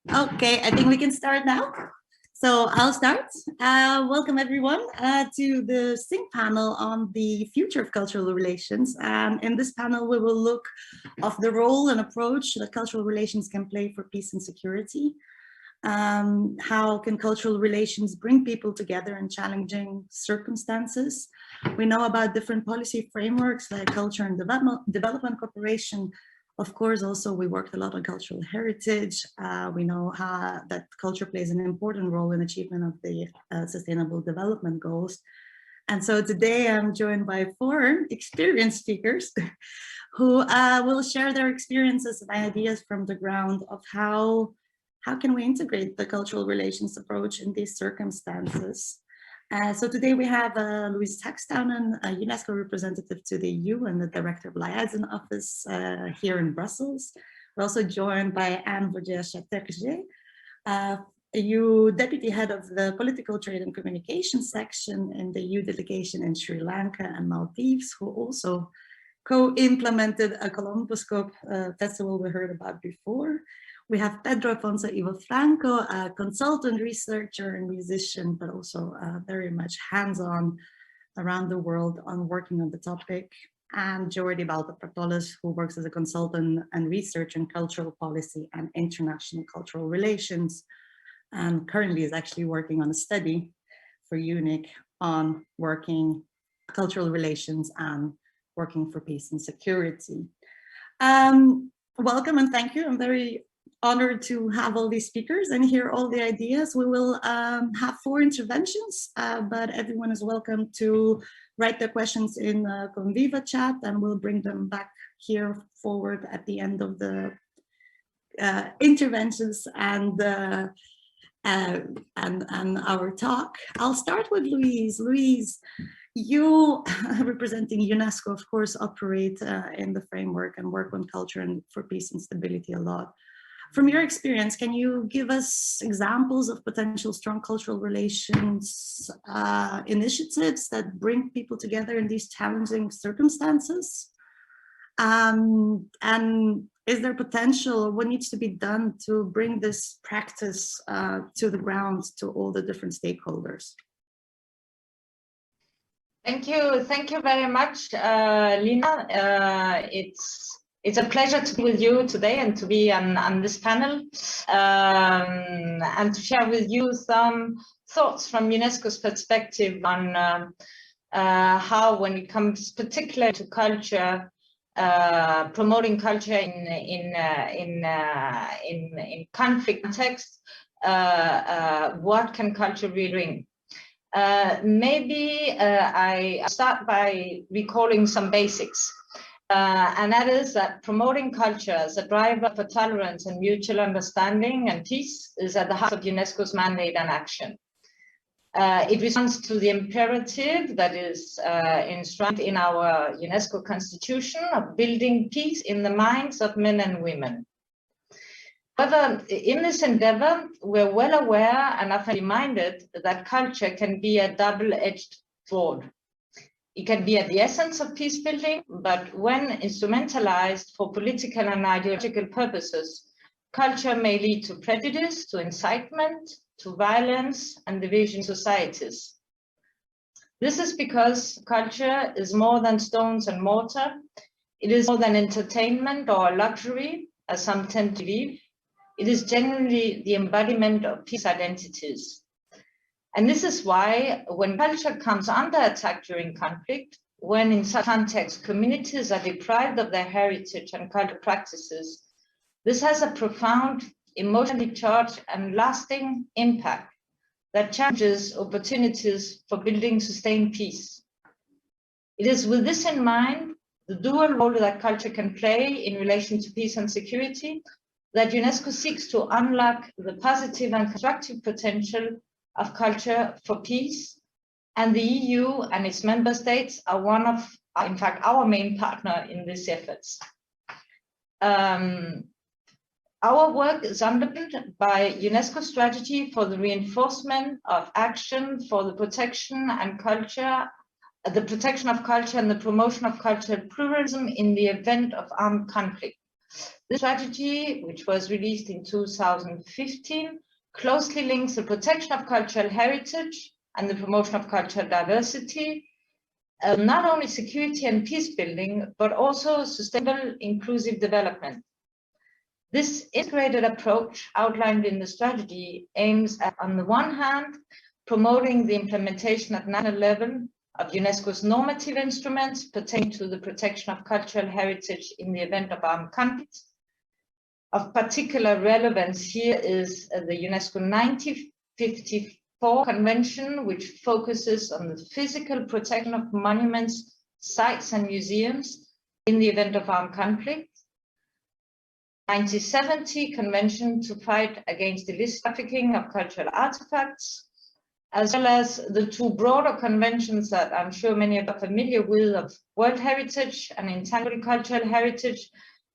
Okay, I think we can start now. So I'll start. Welcome everyone to the Synch panel on the future of cultural relations. And in this panel, we will look at the role and approach that cultural relations can play for peace and security. How can cultural relations bring people together in challenging circumstances? We know about different policy frameworks like culture and development cooperation. Of course, also we worked a lot on cultural heritage. We know that culture plays an important role in achievement of the Sustainable Development Goals. And so today I'm joined by 4 experienced speakers who will share their experiences and ideas from the ground of how can we integrate the cultural relations approach in these circumstances. So today we have Louise Haxthausen, a UNESCO representative to the EU and the director of Liaison office here in Brussels. We're also joined by Vaugier Chatterjee, EU deputy head of the political trade and communication section in the EU delegation in Sri Lanka and Maldives, who also co-implemented a Columbuscope festival we heard about before. We have Pedro, Affonso, Franco, a consultant, researcher, and musician, but also very much hands-on around the world on working on the topic. And Jordi, Portolés, who works as a consultant and researcher in cultural policy and international cultural relations, and currently is actually working on a study for EUNIC on working cultural relations and working for peace and security. Welcome and thank you. I'm very honored to have all these speakers and hear all the ideas. We will have 4 interventions, but everyone is welcome to write their questions in Conviva chat, and we'll bring them back here forward at the end of the interventions and our talk. I'll start with Louise. Louise, you, representing UNESCO, of course, operate in the framework and work on culture and for peace and stability a lot. From your experience, can you give us examples of potential strong cultural relations initiatives that bring people together in these challenging circumstances? And is there potential, or what needs to be done to bring this practice to the ground to all the different stakeholders? Thank you very much, Lina. It's a pleasure to be with you today and to be on this panel and to share with you some thoughts from UNESCO's perspective on how, when it comes particularly to culture, promoting culture in conflict context, what can culture really bring? Maybe I start by recalling some basics. And that is that promoting culture as a driver for tolerance and mutual understanding and peace is at the heart of UNESCO's mandate and action. It responds to the imperative that is enshrined in our UNESCO constitution of building peace in the minds of men and women. However, in this endeavor, we're well aware and often reminded that culture can be a double-edged sword. It can be at the essence of peace building, but when instrumentalized for political and ideological purposes, culture may lead to prejudice, to incitement, to violence and division in societies. This is because culture is more than stones and mortar. It is more than entertainment or luxury, as some tend to believe. It is genuinely the embodiment of peace identities. And this is why when culture comes under attack during conflict, when in such context communities are deprived of their heritage and cultural practices, this has a profound, emotionally charged and lasting impact that challenges opportunities for building sustained peace. It is with this in mind, the dual role that culture can play in relation to peace and security, that UNESCO seeks to unlock the positive and constructive potential of culture for peace, and the EU and its member states are one of, in fact, our main partner in these efforts. Our work is underpinned by UNESCO strategy for the reinforcement of action for the protection and culture, the protection of culture and the promotion of cultural pluralism in the event of armed conflict, The strategy, which was released in 2015, closely links the protection of cultural heritage and the promotion of cultural diversity, not only security and peace building, but also sustainable inclusive development. This integrated approach outlined in the strategy aims at, on the one hand, promoting the implementation at national level of UNESCO's normative instruments pertaining to the protection of cultural heritage in the event of armed conflict. Of particular relevance here is the UNESCO 1954 Convention, which focuses on the physical protection of monuments, sites, and museums in the event of armed conflict. 1970 Convention to fight against illicit trafficking of cultural artifacts, as well as the two broader conventions that I'm sure many are familiar with of World Heritage and Intangible Cultural Heritage,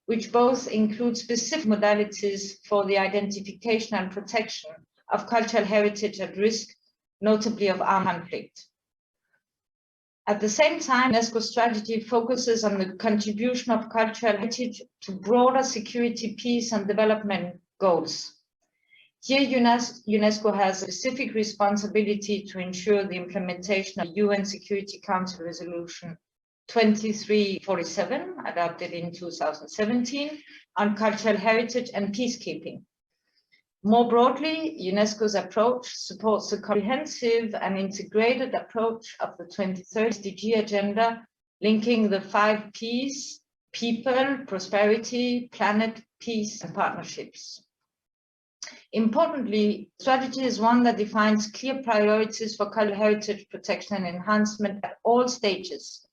which both include specific modalities for the identification and protection of cultural heritage at risk, notably of armed conflict. At the same time, UNESCO strategy focuses on the contribution of cultural heritage to broader security, peace, and development goals. Here, UNESCO has a specific responsibility to ensure the implementation of UN Security Council Resolution 2347, adopted in 2017, on cultural heritage and peacekeeping. More broadly, UNESCO's approach supports a comprehensive and integrated approach of the 2030 SDG agenda, linking the 5 Ps: people, prosperity, planet, peace, and partnerships. Importantly, strategy is one that defines clear priorities for cultural heritage protection and enhancement at all stages: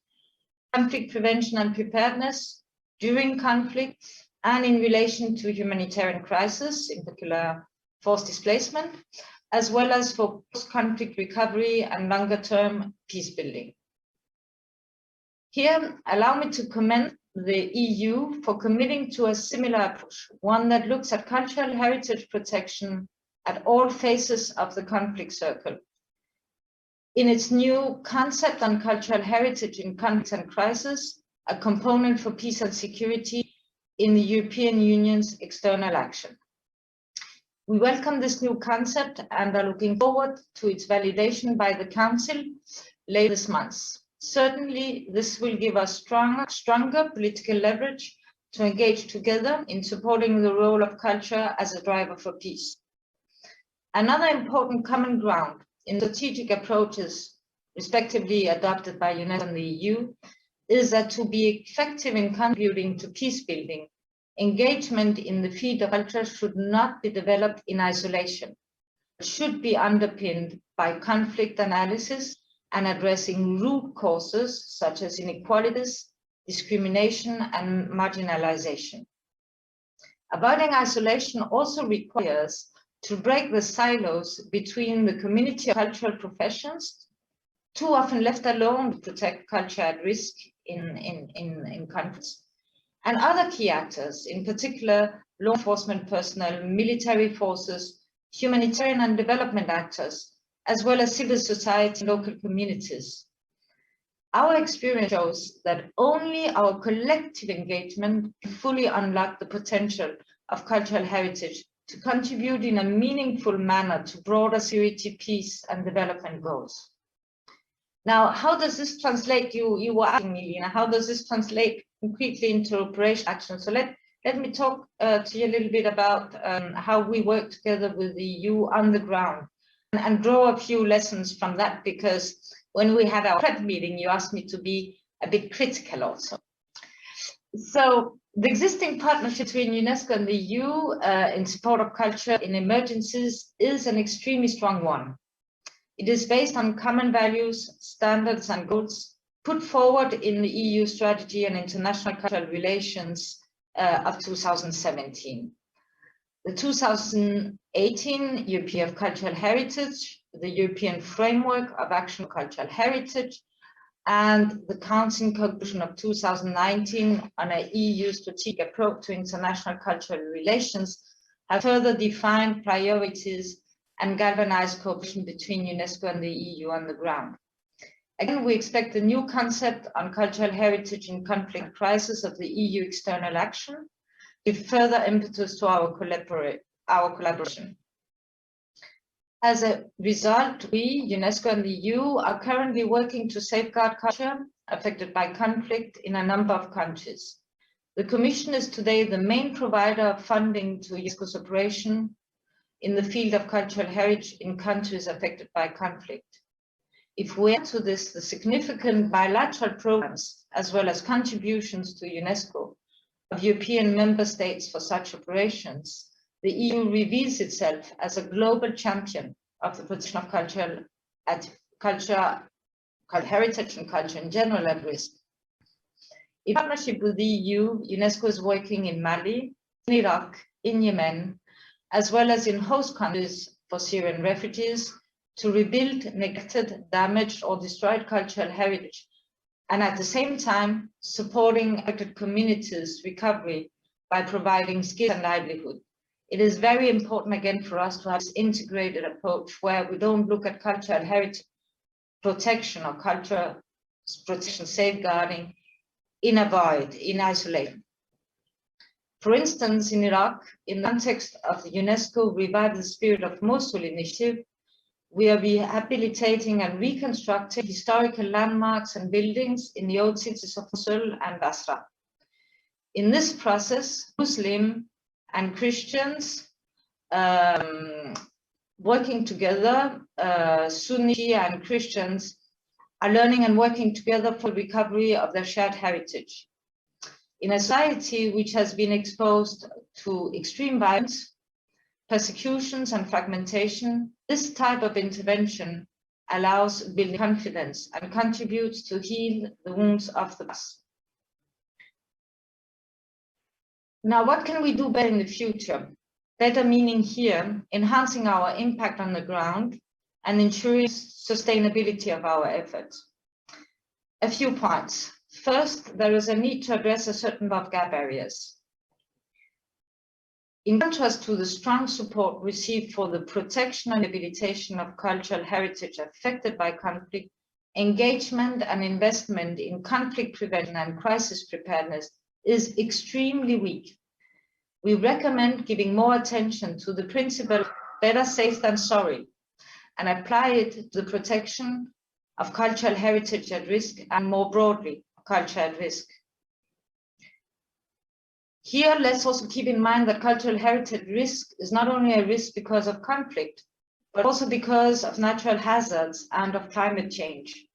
conflict prevention and preparedness, during conflict, and in relation to humanitarian crisis, in particular forced displacement, as well as for post-conflict recovery and longer-term peace building. Here, allow me to commend the EU for committing to a similar approach, one that looks at cultural heritage protection at all phases of the conflict circle. In its new concept on cultural heritage in conflict and crisis, a component for peace and security in the European Union's external action. We welcome this new concept and are looking forward to its validation by the Council later this month. Certainly, this will give us stronger political leverage to engage together in supporting the role of culture as a driver for peace. Another important common ground in strategic approaches, respectively adopted by UNESCO and the EU, is that to be effective in contributing to peace building, engagement in the field of culture should not be developed in isolation. It should be underpinned by conflict analysis and addressing root causes such as inequalities, discrimination, and marginalization. Avoiding isolation also requires to break the silos between the community of cultural professions, too often left alone to protect culture at risk in conflicts, and other key actors, in particular law enforcement personnel, military forces, humanitarian and development actors, as well as civil society and local communities. Our experience shows that only our collective engagement can fully unlock the potential of cultural heritage to contribute in a meaningful manner to broader security, peace, and development goals. Now, how does this translate? You were asking me, Lina, how does this translate concretely into operational action? So let me talk to you a little bit about how we work together with the EU on the ground and draw a few lessons from that, because when we had our prep meeting, you asked me to be a bit critical also. So the existing partnership between UNESCO and the EU in support of culture in emergencies is an extremely strong one. It is based on common values, standards, and goals put forward in the EU strategy and international cultural relations of 2017. The 2018 European Cultural Heritage, the European Framework of Action for Cultural Heritage, and the Council conclusion of 2019 on an EU strategic approach to international cultural relations have further defined priorities and galvanized cooperation between UNESCO and the EU on the ground. Again, we expect the new concept on cultural heritage in conflict crisis of the EU external action give further impetus to our collaboration. As a result, we, UNESCO and the EU, are currently working to safeguard culture affected by conflict in a number of countries. The Commission is today the main provider of funding to UNESCO's operation in the field of cultural heritage in countries affected by conflict. If we add to this the significant bilateral programs as well as contributions to UNESCO of European member states for such operations, the EU reveals itself as a global champion of the protection of cultural heritage and culture in general at risk. In partnership with the EU, UNESCO is working in Mali, in Iraq, in Yemen, as well as in host countries for Syrian refugees to rebuild neglected, damaged or destroyed cultural heritage, and at the same time supporting affected communities' recovery by providing skills and livelihood. It is very important again for us to have this integrated approach where we don't look at cultural heritage protection or cultural protection safeguarding in a void, in isolation. For instance, in Iraq, in the context of the UNESCO Revive the Spirit of Mosul initiative, we are rehabilitating and reconstructing historical landmarks and buildings in the old cities of Mosul and Basra. In this process, Muslim and Christians working together, Sunni and Christians are learning and working together for the recovery of their shared heritage. In a society which has been exposed to extreme violence, persecutions and fragmentation, this type of intervention allows building confidence and contributes to heal the wounds of the past. Now, what can we do better in the future? Better meaning here, enhancing our impact on the ground and ensuring sustainability of our efforts. A few points. First, there is a need to address a certain number of gap areas. In contrast to the strong support received for the protection and rehabilitation of cultural heritage affected by conflict, engagement and investment in conflict prevention and crisis preparedness is extremely weak. We recommend giving more attention to the principle better safe than sorry and apply it to the protection of cultural heritage at risk and more broadly, culture at risk. Here, let's also keep in mind that cultural heritage risk is not only a risk because of conflict, but also because of natural hazards and of climate change.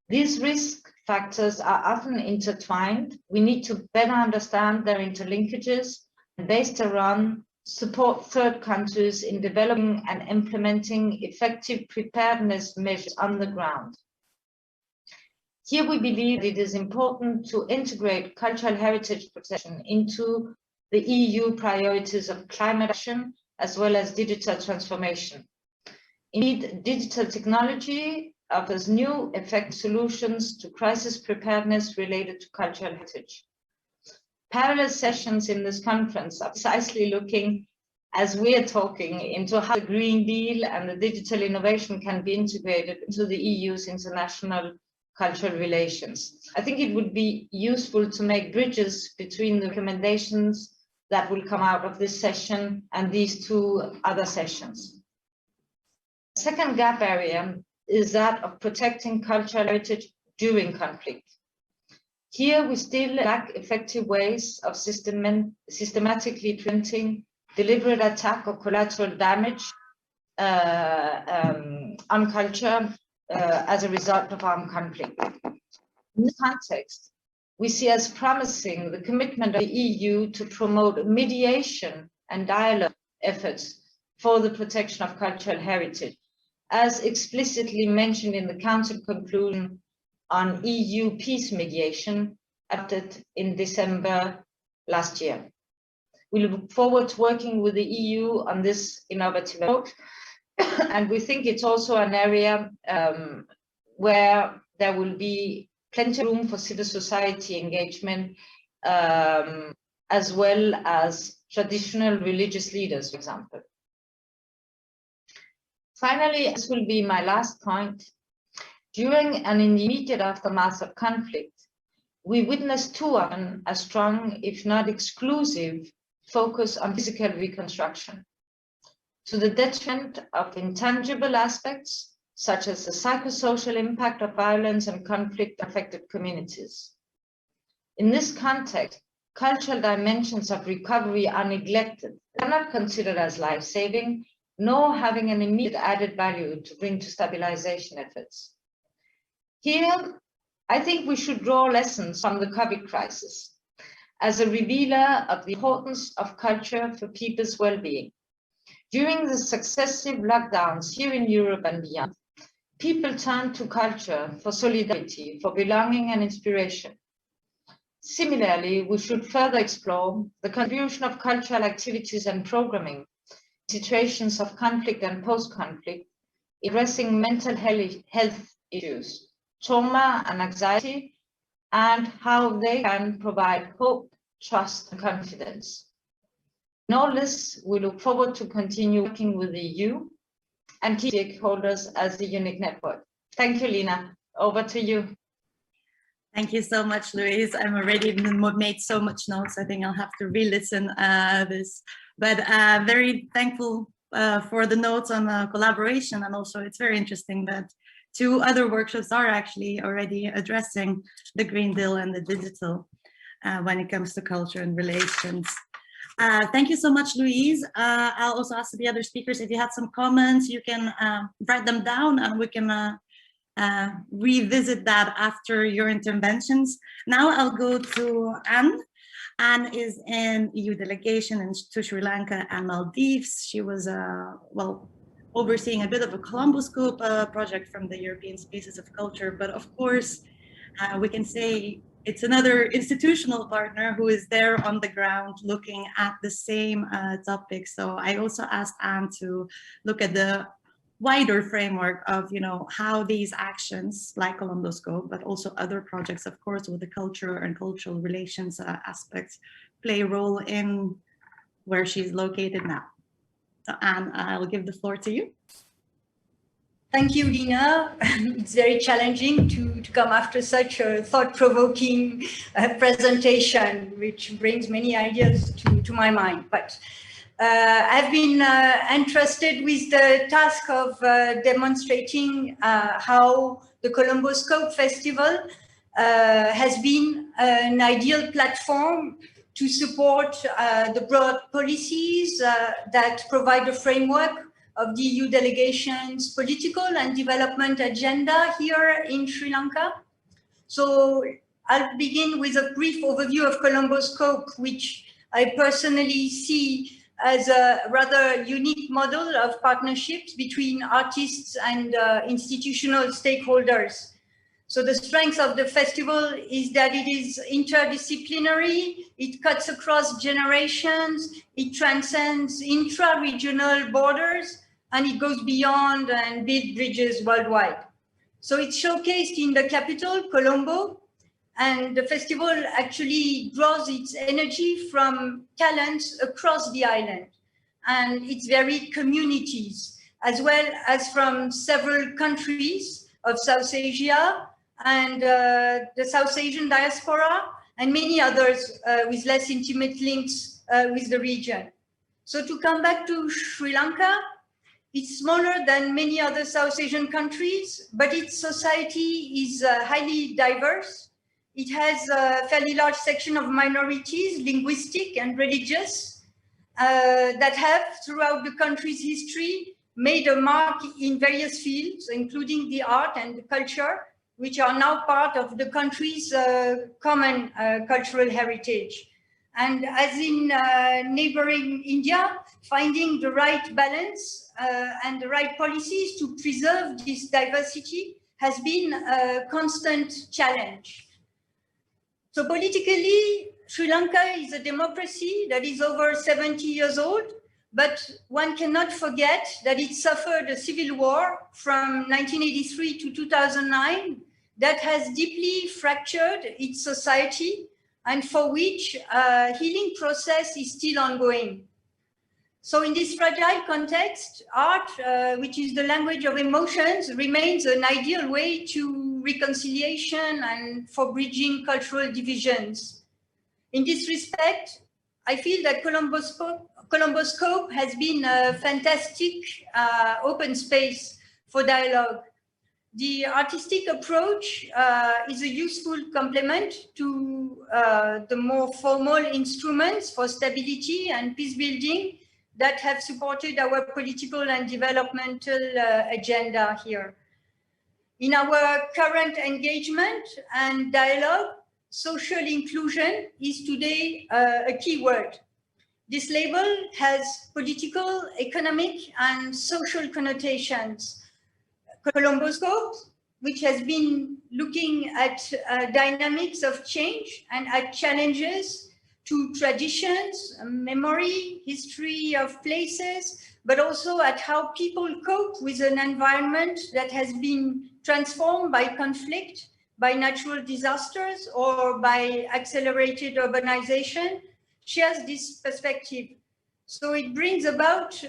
These risk factors are often intertwined. We need to better understand their interlinkages and based around support third countries in developing and implementing effective preparedness measures on the ground. Here we believe it is important to integrate cultural heritage protection into the EU priorities of climate action as well as digital transformation. Indeed, digital technology offers new effective solutions to crisis preparedness related to cultural heritage. Parallel sessions in this conference are precisely looking, as we are talking, into how the Green Deal and the digital innovation can be integrated into the EU's international cultural relations. I think it would be useful to make bridges between the recommendations that will come out of this session and these two other sessions. The second gap area is that of protecting cultural heritage during conflict. Here we still lack effective ways of systematically preventing deliberate attack or collateral damage on culture as a result of armed conflict. In this context, we see as promising the commitment of the EU to promote mediation and dialogue efforts for the protection of cultural heritage, as explicitly mentioned in the Council conclusion on EU peace mediation adopted in December last year. We look forward to working with the EU on this innovative approach, and we think it's also an area where there will be plenty of room for civil society engagement, as well as traditional religious leaders, for example. Finally, this will be my last point. During and in the immediate aftermath of conflict, we witness too often a strong, if not exclusive, focus on physical reconstruction, to the detriment of intangible aspects, such as the psychosocial impact of violence and conflict-affected communities. In this context, cultural dimensions of recovery are neglected. They are not considered as life-saving, nor having an immediate added value to bring to stabilization efforts. Here, I think we should draw lessons from the COVID crisis as a revealer of the importance of culture for people's well-being. During the successive lockdowns here in Europe and beyond, people turned to culture for solidarity, for belonging and inspiration. Similarly, we should further explore the contribution of cultural activities and programming in situations of conflict and post-conflict, addressing mental health issues, trauma and anxiety, and how they can provide hope, trust, and confidence. In all this, we look forward to continue working with the EU and key stakeholders as the EUNIC network. Thank you, Lina. Over to you. Thank you so much, Louise. I'm already made so much notes. I think I'll have to re-listen this, but very thankful for the notes on collaboration. And also it's very interesting that 2 other workshops are actually already addressing the Green Deal and the digital when it comes to culture and relations. Thank you so much, Louise. I'll also ask the other speakers, if you had some comments, you can write them down and we can revisit that after your interventions. Now I'll go to Anne. Anne is in EU delegation to Sri Lanka and Maldives. She was, well, overseeing a bit of a Columboscope project from the European Spaces of Culture, but of course, we can say it's another institutional partner who is there on the ground looking at the same topic. So I also asked Anne to look at the wider framework of, you know, how these actions like Columboscope, but also other projects, of course, with the culture and cultural relations aspects play a role in where she's located now. So Anne, I'll give the floor to you. Thank you, Lina. It's very challenging to come after such a thought-provoking presentation, which brings many ideas to my mind. But I've been entrusted with the task of demonstrating how the Columboscope Festival has been an ideal platform to support the broad policies that provide a framework of the EU delegation's political and development agenda here in Sri Lanka. So I'll begin with a brief overview of Columboscope, which I personally see as a rather unique model of partnerships between artists and institutional stakeholders. So the strength of the festival is that it is interdisciplinary, it cuts across generations, it transcends intra-regional borders, and it goes beyond and builds bridges worldwide. So it's showcased in the capital, Colombo, and the festival actually draws its energy from talents across the island and its varied communities, as well as from several countries of South Asia and the South Asian diaspora, and many others with less intimate links with the region. So to come back to Sri Lanka, it's smaller than many other South Asian countries, but its society is highly diverse. It has a fairly large section of minorities, linguistic and religious, that have, throughout the country's history, made a mark in various fields, including the art and the culture, which are now part of the country's common cultural heritage. And as in neighboring India, finding the right balance and the right policies to preserve this diversity has been a constant challenge. So politically, Sri Lanka is a democracy that is over 70 years old, but one cannot forget that it suffered a civil war from 1983 to 2009 that has deeply fractured its society and for which a healing process is still ongoing. So in this fragile context, art, which is the language of emotions, remains an ideal way to reconciliation and for bridging cultural divisions. In this respect, I feel that Colomboscope has been a fantastic open space for dialogue. The artistic approach is a useful complement to the more formal instruments for stability and peace building that have supported our political and developmental agenda here. In our current engagement and dialogue, social inclusion is today a key word. This label has political, economic, and social connotations. Colomboscope, which has been looking at dynamics of change and at challenges to traditions, memory, history of places, but also at how people cope with an environment that has been transformed by conflict, by natural disasters, or by accelerated urbanization, shares this perspective. So it brings about,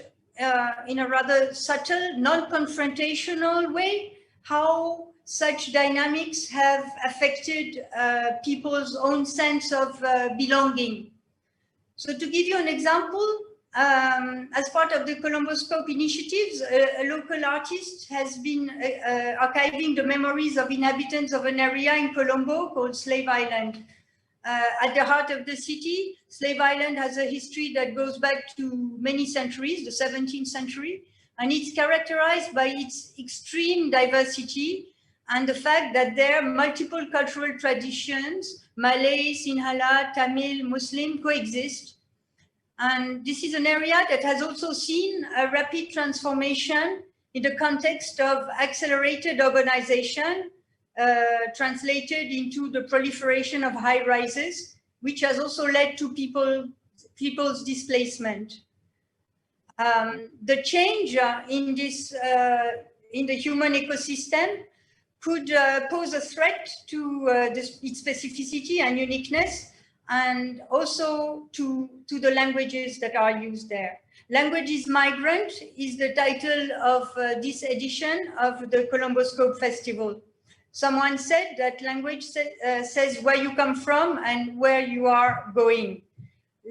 in a rather subtle, non-confrontational way, how such dynamics have affected people's own sense of belonging. So to give you an example, as part of the Colomboscope initiatives, a local artist has been archiving the memories of inhabitants of an area in Colombo called Slave Island. At the heart of the city, Slave Island has a history that goes back to many centuries, the 17th century, and it's characterized by its extreme diversity and the fact that there are multiple cultural traditions, Malay, Sinhala, Tamil, Muslim, coexist. And this is an area that has also seen a rapid transformation in the context of accelerated urbanization, translated into the proliferation of high rises, which has also led to people's displacement. The change in the human ecosystem could pose a threat to its specificity and uniqueness, and also to the languages that are used there. Language is Migrant is the title of this edition of the Colomboscope Festival. Someone said that language says where you come from and where you are going.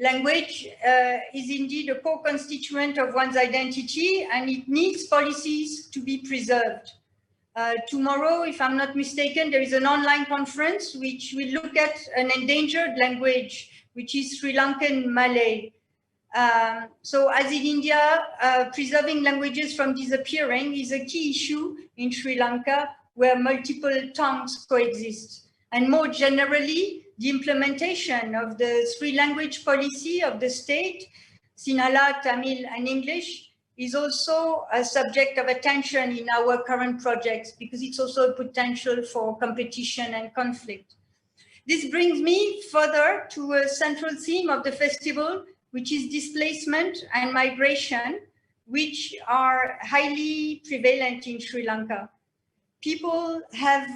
Language is indeed a core constituent of one's identity, and it needs policies to be preserved. Tomorrow, if I'm not mistaken, there is an online conference which will look at an endangered language, which is Sri Lankan Malay. So as in India, preserving languages from disappearing is a key issue in Sri Lanka, where multiple tongues coexist. And more generally, the implementation of the three language policy of the state, Sinhala, Tamil, and English, is also a subject of attention in our current projects, because it's also a potential for competition and conflict. This brings me further to a central theme of the festival, which is displacement and migration, which are highly prevalent in Sri Lanka. People have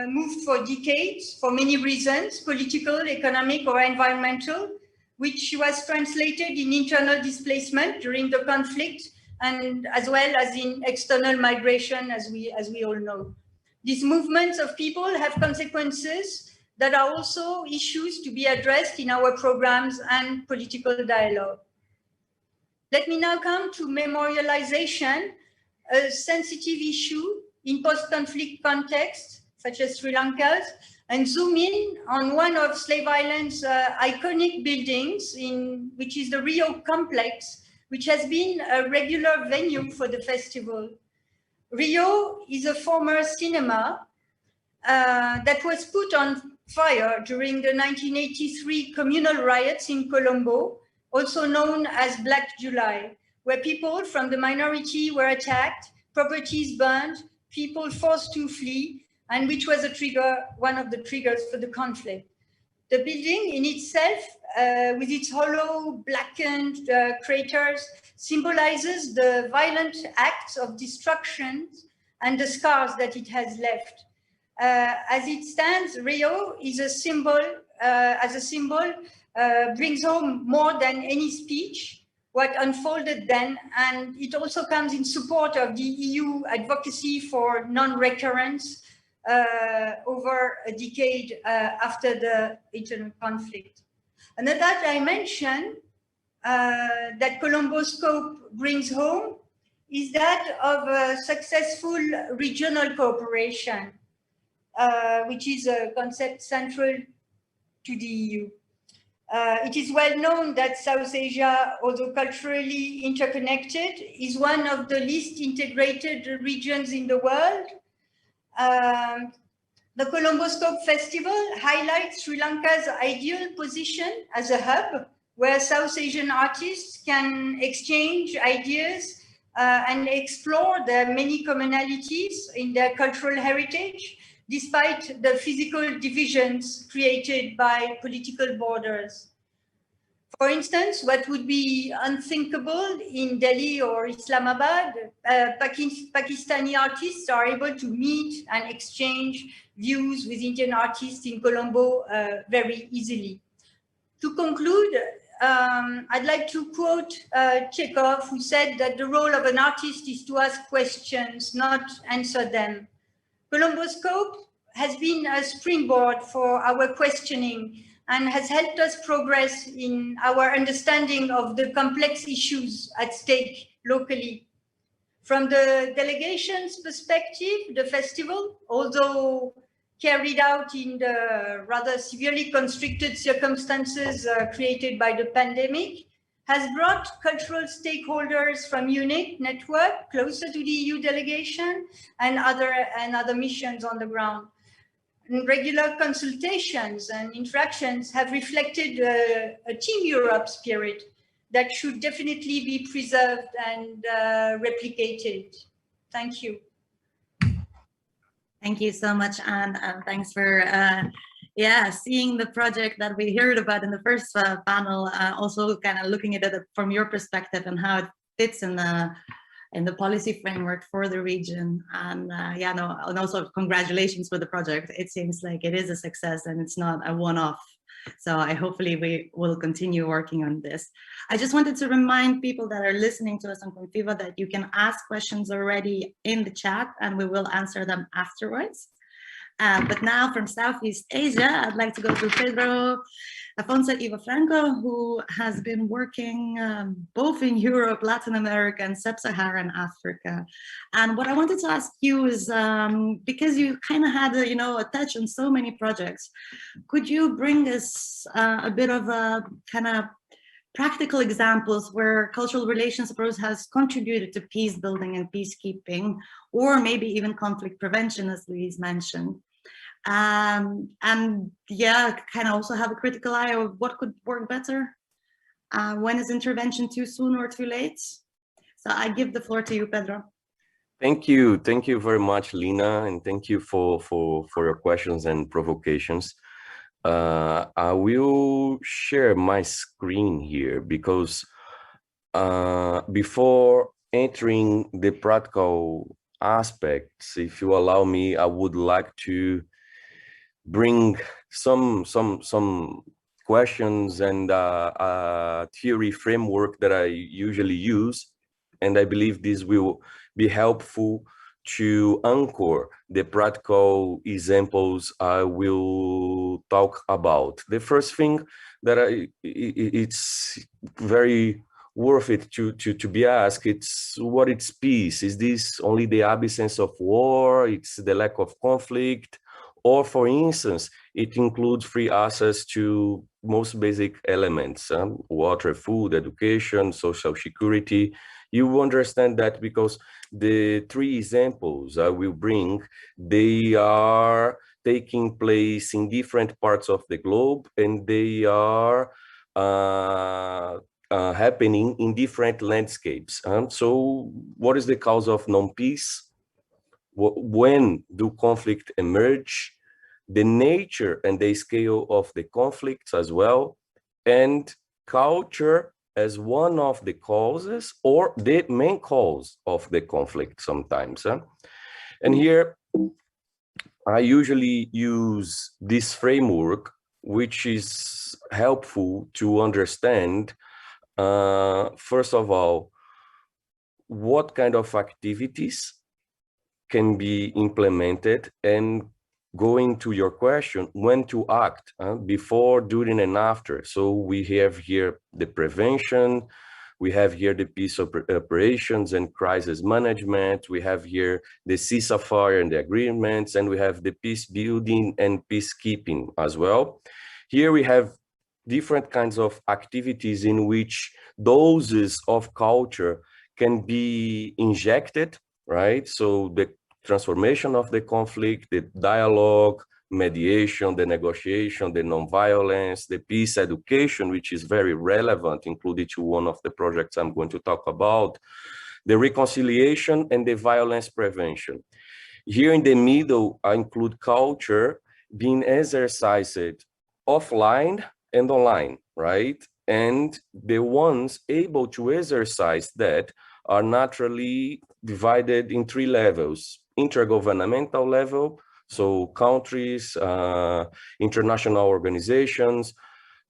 moved for decades for many reasons, political, economic, or environmental, which was translated in internal displacement during the conflict, and as well as in external migration, as we all know. These movements of people have consequences that are also issues to be addressed in our programs and political dialogue. Let me now come to memorialization, a sensitive issue in post-conflict contexts, such as Sri Lanka's, and zoom in on one of Slave Island's iconic buildings, which is the Rio complex, which has been a regular venue for the festival. Rio is a former cinema that was put on fire during the 1983 communal riots in Colombo, also known as Black July, where people from the minority were attacked, properties burned, people forced to flee, and which was one of the triggers for the conflict. The building in itself, with its hollow, blackened craters, symbolizes the violent acts of destruction and the scars that it has left. As it stands, Rio is a symbol, brings home more than any speech what unfolded then, and it also comes in support of the EU advocacy for non-recurrence over a decade after the internal conflict. Another dimension that Colomboscope brings home is that of a successful regional cooperation, which is a concept central to the EU. It is well known that South Asia, although culturally interconnected, is one of the least integrated regions in the world. The Colomboscope Festival highlights Sri Lanka's ideal position as a hub where South Asian artists can exchange ideas and explore their many commonalities in their cultural heritage, despite the physical divisions created by political borders. For instance, what would be unthinkable in Delhi or Islamabad, Pakistani artists are able to meet and exchange views with Indian artists in Colombo very easily. To conclude, I'd like to quote Chekhov, who said that the role of an artist is to ask questions, not answer them. Colomboscope has been a springboard for our questioning and has helped us progress in our understanding of the complex issues at stake locally. From the delegation's perspective, the festival, although carried out in the rather severely constricted circumstances created by the pandemic, has brought cultural stakeholders from EUNIC network closer to the EU delegation and other missions on the ground. And regular consultations and interactions have reflected a Team Europe spirit that should definitely be preserved and replicated. Thank you. Thank you so much, Anne, and thanks for seeing the project that we heard about in the first panel, also kind of looking at it from your perspective and how it fits in the policy framework for the region. And and also congratulations for the project. It seems like it is a success and it's not a one-off. So hopefully we will continue working on this. I just wanted to remind people that are listening to us on Confiva that you can ask questions already in the chat and we will answer them afterwards. But now from Southeast Asia, I'd like to go to Pedro, Affonso, Franco, who has been working both in Europe, Latin America, and Sub-Saharan Africa. And what I wanted to ask you is, because you kind of had a touch on so many projects, could you bring us a bit of a kind of practical examples where cultural relations approach has contributed to peace building and peacekeeping, or maybe even conflict prevention, as Louise mentioned? And kind of also have a critical eye of what could work better. When is intervention too soon or too late? So I give the floor to you, Pedro. Thank you very much, Lina, and thank you for your questions and provocations. I will share my screen here because before entering the practical aspects, if you allow me, I would like to bring some questions and theory framework that I usually use, and I believe this will be helpful to anchor the practical examples I will talk about. The first thing that it's very worth it to be asked, it's what is peace? Is this only the absence of war? It's the lack of conflict? Or for instance, it includes free access to most basic elements, water, food, education, social security. You understand that because the three examples I will bring, they are taking place in different parts of the globe, and they are happening in different landscapes. So what is the cause of non-peace? When do conflict emerge? The nature and the scale of the conflicts as well, and culture as one of the causes or the main cause of the conflict sometimes. And here I usually use this framework, which is helpful to understand, first of all, what kind of activities can be implemented and going to your question, when to act, before, during, and after. So we have here the prevention, we have here the peace operations and crisis management, we have here the ceasefire and the agreements, and we have the peace building and peacekeeping as well. Here we have different kinds of activities in which doses of culture can be injected, right? So the transformation of the conflict, the dialogue, mediation, the negotiation, the non-violence, the peace education, which is very relevant, included to one of the projects I'm going to talk about, the reconciliation and the violence prevention. Here in the middle, I include culture being exercised offline and online, right? And the ones able to exercise that are naturally divided in 3 levels: intergovernmental level, so countries, international organizations,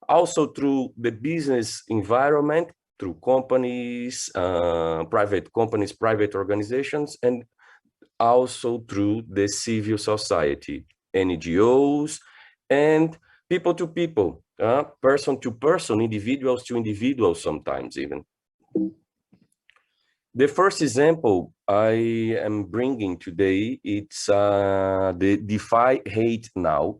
also through the business environment, through companies, private organizations, and also through the civil society, NGOs, and people to people, person to person, individuals to individuals sometimes even. The first example I am bringing today, it's the Defi Hate now.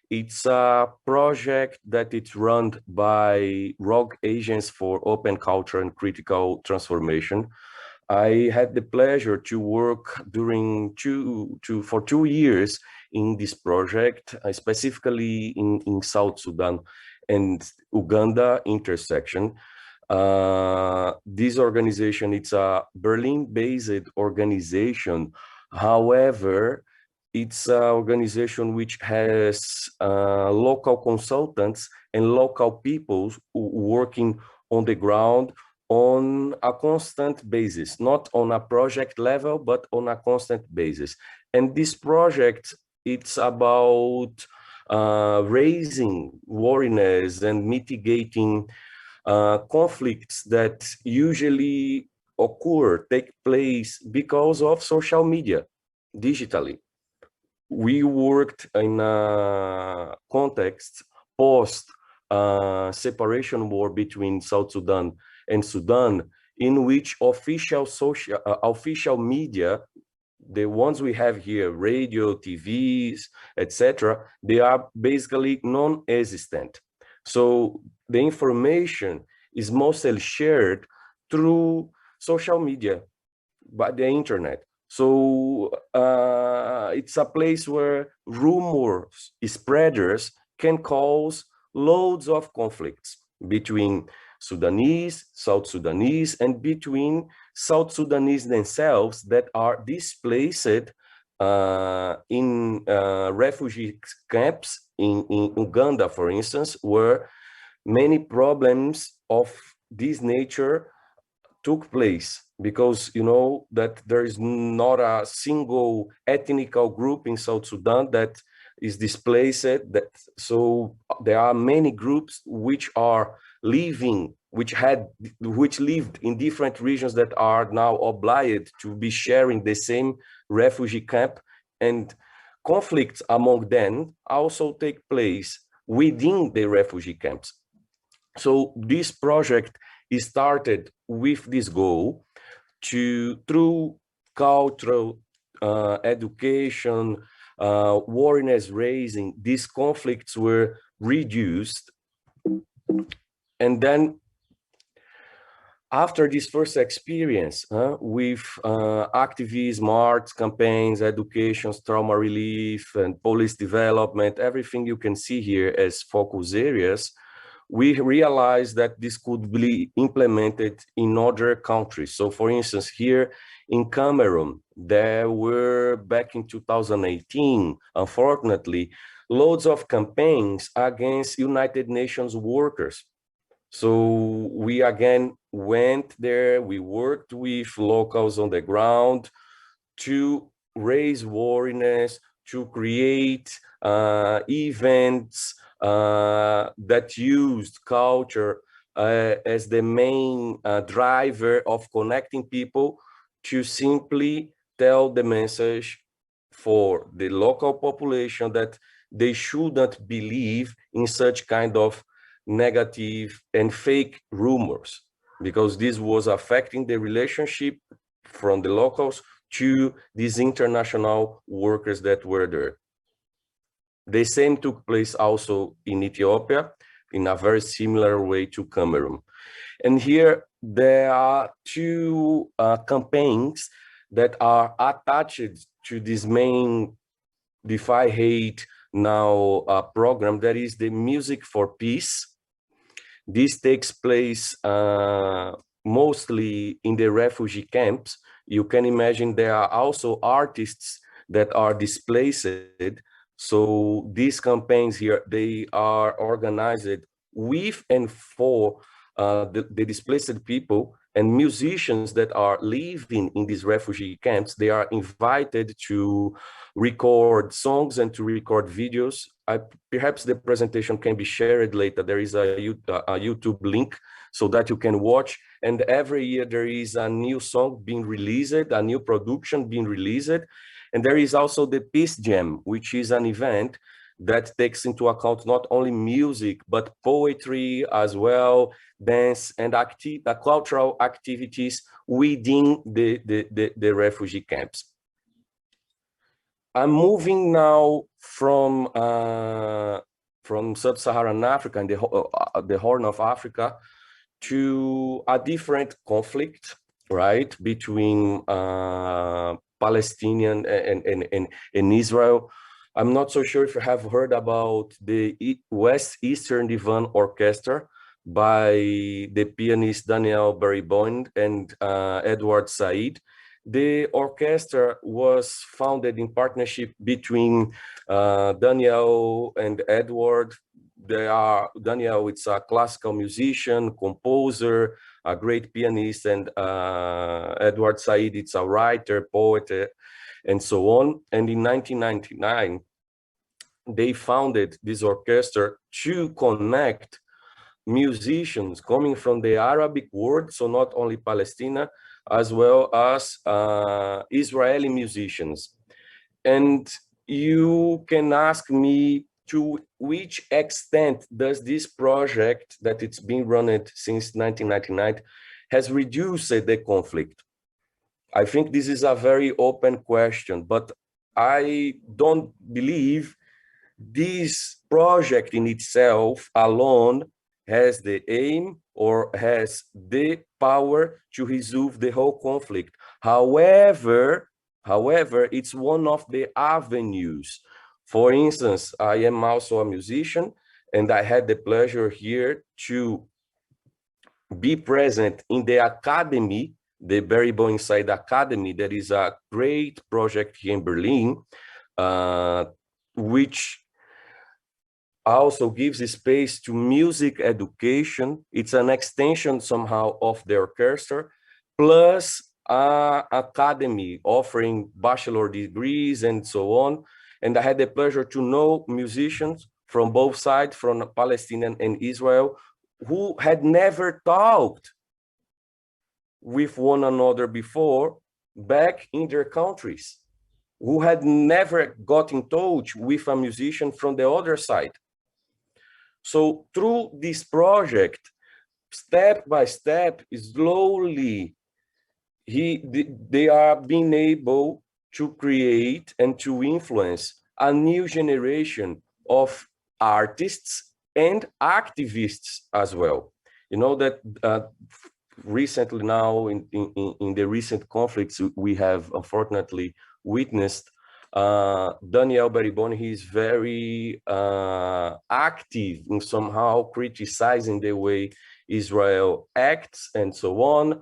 It's a project that it's run by Rogue Agents for Open Culture and Critical Transformation. I had the pleasure to work during for 2 years in this project, specifically in South Sudan and Uganda intersection. This organization, it's a Berlin-based organization. However, it's an organization which has local consultants and local people working on the ground on a constant basis, not on a project level, but on a constant basis. And this project, it's about raising awareness and mitigating conflicts that usually take place because of social media, digitally. We worked in a context post separation war between South Sudan and Sudan, in which official media, the ones we have here, radio, TVs, etc., they are basically non-existent. So the information is mostly shared through social media, by the internet. So it's a place where rumors spreaders can cause loads of conflicts between Sudanese, South Sudanese, and between South Sudanese themselves that are displaced in refugee camps in Uganda, for instance, where many problems of this nature took place, because you know that there is not a single ethnical group in South Sudan that is displaced. So there are many groups which are living, which lived in different regions that are now obliged to be sharing the same refugee camp, and conflicts among them also take place within the refugee camps. So this project is started with this goal to, through cultural education, awareness raising, these conflicts were reduced. And then after this first experience with activism, arts, campaigns, education, trauma relief, and police development, everything you can see here as focus areas, we realized that this could be implemented in other countries. So for instance, here in Cameroon, there were, back in 2018, unfortunately, loads of campaigns against United Nations workers. So we again went there, we worked with locals on the ground to raise awareness, to create events that used culture as the main driver of connecting people, to simply tell the message, for the local population that they shouldn't believe in such kind of negative and fake rumors, because this was affecting the relationship from the locals to these international workers that were there. The same took place also in Ethiopia in a very similar way to Cameroon. And here there are two campaigns that are attached to this main Defi Hate now program, that is the Music for Peace. This takes place mostly in the refugee camps. You can imagine there are also artists that are displaced. So these campaigns here, they are organized with and for the displaced people, and musicians that are living in these refugee camps, they are invited to record songs and to record videos. Perhaps the presentation can be shared later. There is a YouTube link so that you can watch. And every year there is a new song being released, a new production being released. And there is also the Peace Jam, which is an event that takes into account not only music, but poetry as well, dance and cultural activities within the refugee camps. I'm moving now from Sub-Saharan Africa and the Horn of Africa to a different conflict, right, between Palestinian and Israel. I'm not so sure if you have heard about the WestEastern Orchestra by the pianist Daniel Barry-Bond and Edward Said. The orchestra was founded in partnership between Daniel and Edward. Daniel, it's a classical musician, composer, a great pianist, and Edward Said, it's a writer, poet, and so on. And in 1999, they founded this orchestra to connect musicians coming from the Arabic world, so not only Palestine, as well as Israeli musicians. And you can ask me, to which extent does this project that it's been run since 1999 has reduced the conflict? I think this is a very open question, but I don't believe this project in itself alone has the aim or has the power to resolve the whole conflict. However, it's one of the avenues. For instance, I am also a musician, and I had the pleasure here to be present in the academy, the Barry-Bond Inside Academy. That is a great project here in Berlin, which also gives a space to music education. It's an extension somehow of the orchestra, plus an academy offering bachelor degrees and so on. And I had the pleasure to know musicians from both sides, from Palestine and Israel, who had never talked with one another before back in their countries, who had never got in touch with a musician from the other side. So through this project, step by step, slowly, they are being able to create and to influence a new generation of artists and activists as well. You know that recently now in the recent conflicts we have unfortunately witnessed, Daniel Barry-Bond, he is very active in somehow criticizing the way Israel acts and so on.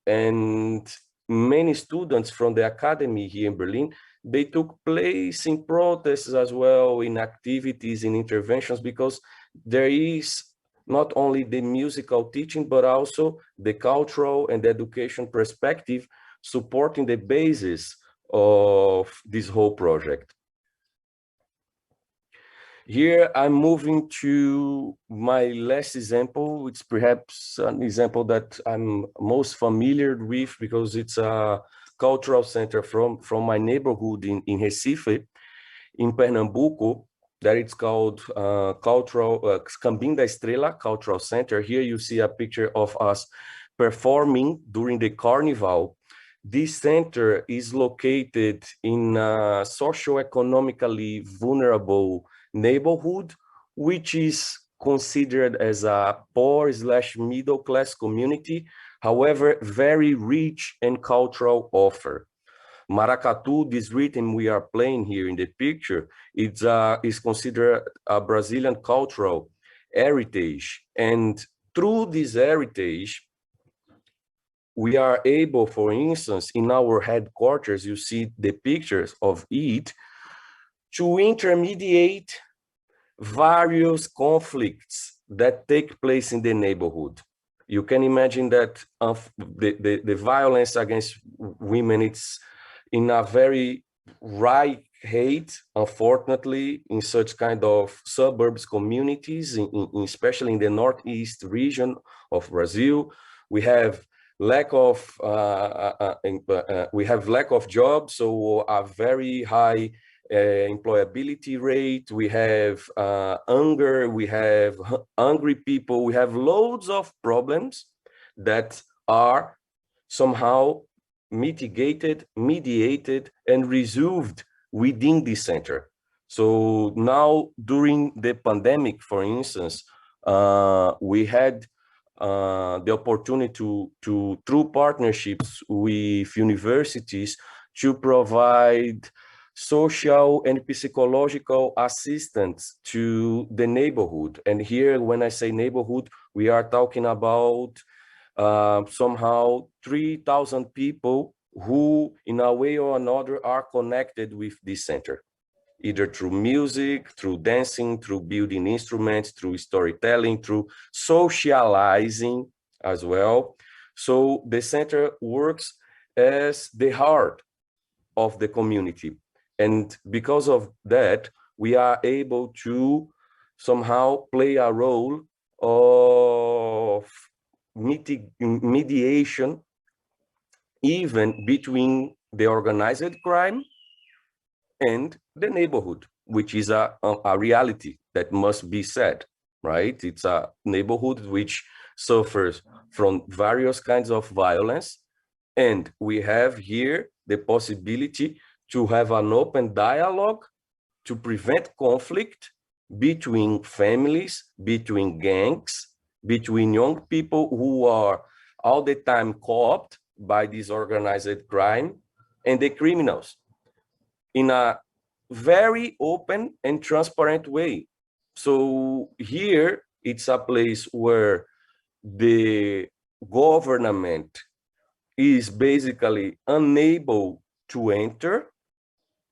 And many students from the academy here in Berlin, they took place in protests as well, in activities, in interventions, because there is not only the musical teaching, but also the cultural and education perspective supporting the basis of this whole project. Here I'm moving to my last example. It's perhaps an example that I'm most familiar with because it's a cultural center from my neighborhood in Recife, in Pernambuco, that it's called Cambineira Estrela Cultural Center. Here you see a picture of us performing during the carnival. This center is located in a socioeconomically vulnerable neighborhood, which is considered as a poor/middle class community, however, very rich in cultural offer. Maracatu, this rhythm we are playing here in the picture, is considered a Brazilian cultural heritage. And through this heritage, we are able, for instance, in our headquarters, you see the pictures of it, to intermediate various conflicts that take place in the neighborhood. You can imagine that the violence against women, it's in a very right hate, unfortunately, in such kind of suburbs communities, especially in the northeast region of Brazil. We have lack of jobs, so a very high employability rate. We have hunger, we have hungry people, we have loads of problems that are somehow mitigated, mediated, and resolved within the center. So now during the pandemic, for instance, we had the opportunity to through partnerships with universities to provide social and psychological assistance to the neighborhood. And here, when I say neighborhood, we are talking about somehow 3,000 people who, in a way or another, are connected with this center, either through music, through dancing, through building instruments, through storytelling, through socializing as well. So the center works as the heart of the community. And because of that, we are able to somehow play a role of mediation, even between the organized crime and the neighborhood, which is a reality that must be said, right? It's a neighborhood which suffers from various kinds of violence. And we have here the possibility to have an open dialogue to prevent conflict between families, between gangs, between young people who are all the time co-opted by this organized crime and the criminals in a very open and transparent way. So here it's a place where the government is basically unable to enter.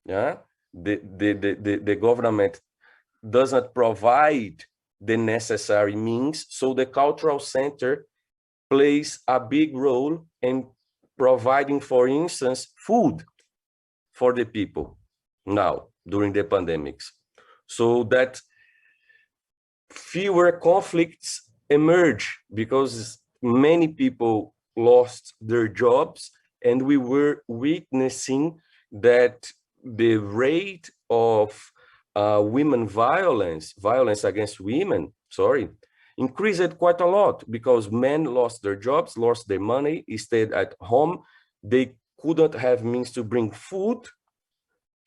Yeah, the government doesn't provide the necessary means, so the cultural center plays a big role in providing, for instance, food for the people now during the pandemics, so that fewer conflicts emerge, because many people lost their jobs, and we were witnessing that the rate of women violence against women, increased quite a lot, because men lost their jobs, lost their money, stayed at home. They couldn't have means to bring food,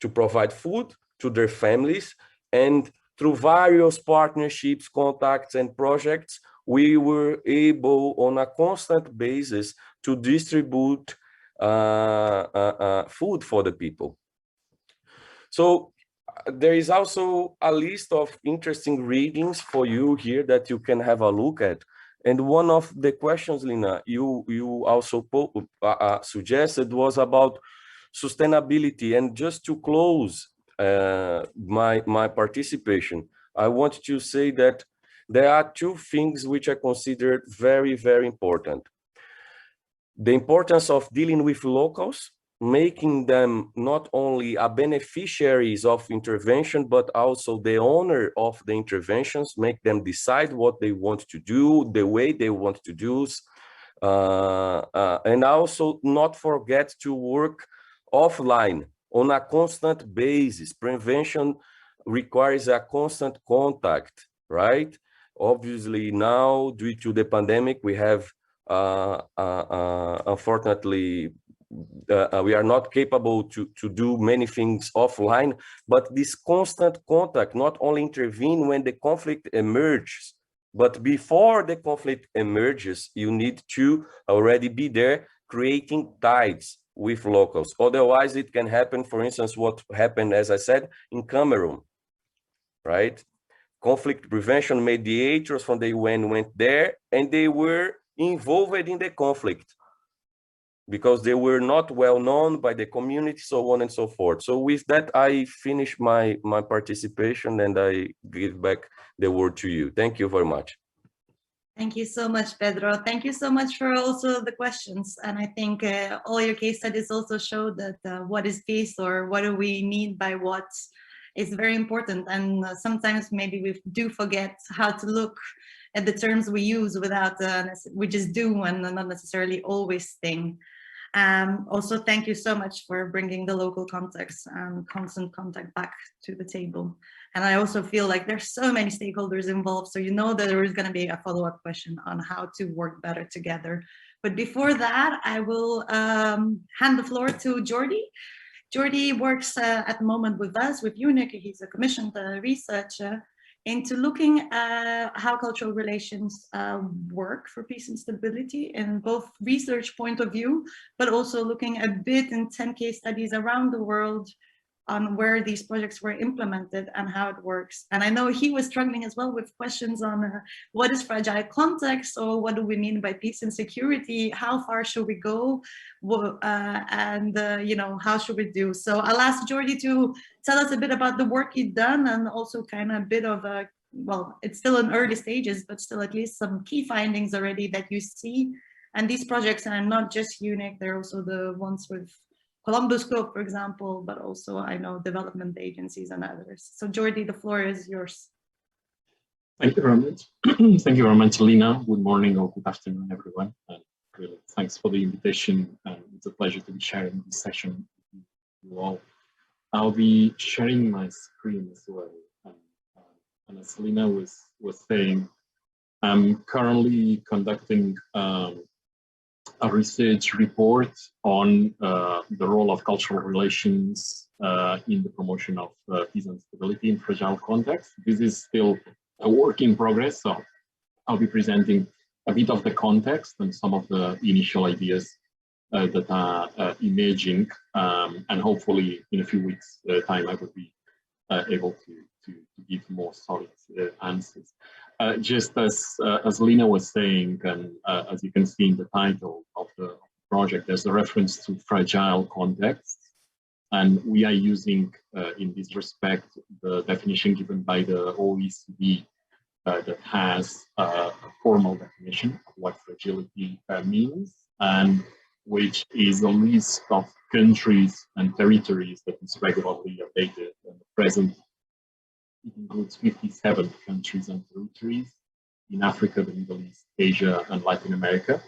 to provide food to their families. And through various partnerships, contacts, and projects, we were able on a constant basis to distribute food for the people. So there is also a list of interesting readings for you here that you can have a look at. And one of the questions, Lina, you also suggested was about sustainability. And just to close my participation, I want to say that there are two things which I consider very, very important. The importance of dealing with locals, making them not only a beneficiaries of intervention, but also the owner of the interventions, make them decide what they want to do, the way they want to do, And also not forget to work offline on a constant basis. Prevention requires a constant contact, right? Obviously now, due to the pandemic, we have, unfortunately, we are not capable to do many things offline, but this constant contact, not only intervene when the conflict emerges, but before the conflict emerges, you need to already be there creating ties with locals. Otherwise, it can happen, for instance, what happened, as I said, in Cameroon, right? Conflict prevention mediators from the UN went there and they were involved in the conflict because they were not well known by the community, so on and so forth. So with that, I finish my participation and I give back the word to you. Thank you very much. Thank you so much, Pedro. Thank you so much for also the questions. And I think all your case studies also show that what is peace, or what do we need by what, is very important. And sometimes maybe we do forget how to look at the terms we use without, we just do and not necessarily always think. Also, thank you so much for bringing the local context and constant contact back to the table. And I also feel like there's so many stakeholders involved, so you know that there is going to be a follow-up question on how to work better together. But before that, I will hand the floor to Jordi. Jordi works at the moment with us, with EUNIC. He's a commissioned researcher into looking at how cultural relations work for peace and stability in both research point of view, but also looking a bit in 10 case studies around the world on where these projects were implemented and how it works. And I know he was struggling as well with questions on what is fragile context, or what do we mean by peace and security? How far should we go? You know, how should we do? So I'll ask Jordi to tell us a bit about the work you've done, and also kind of a bit of a, well, it's still in early stages, but still at least some key findings already that you see. And these projects are not just EUNIC, they're also the ones with Columbus Scope, for example, but also I know development agencies and others. So Jordi, the floor is yours. Thank you very much. Thank you very much, Lina. Good morning or good afternoon, everyone. And really, thanks for the invitation. It's a pleasure to be sharing this session with you all. I'll be sharing my screen as well. And as Lina was saying, I'm currently conducting a research report on the role of cultural relations in the promotion of peace and stability in fragile contexts. This is still a work in progress, so I'll be presenting a bit of the context and some of the initial ideas that are emerging, and hopefully in a few weeks' time I will be able to give more solid answers. Just as Lina was saying, and as you can see in the title of the project, there's a reference to fragile contexts, and we are using in this respect the definition given by the OECD that has a formal definition of what fragility means, and which is a list of countries and territories that is regularly updated. And the present, it includes 57 countries and territories in Africa, the Middle East, Asia, and Latin America.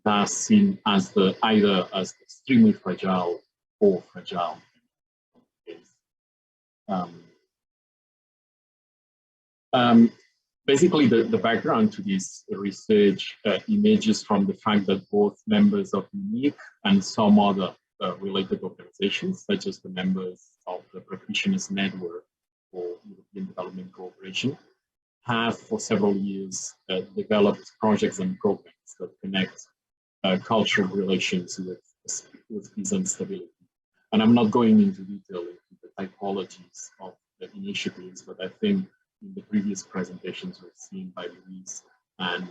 That are seen as either as extremely fragile or fragile. Basically, the background to this research emerges from the fact that both members of EUNIC and some other related organizations, such as the members of the Practitioners Network for European Development Cooperation, have for several years developed projects and programs that connect cultural relations with peace and stability. And I'm not going into detail into the typologies of the initiatives, but I think in the previous presentations we've seen by Louise and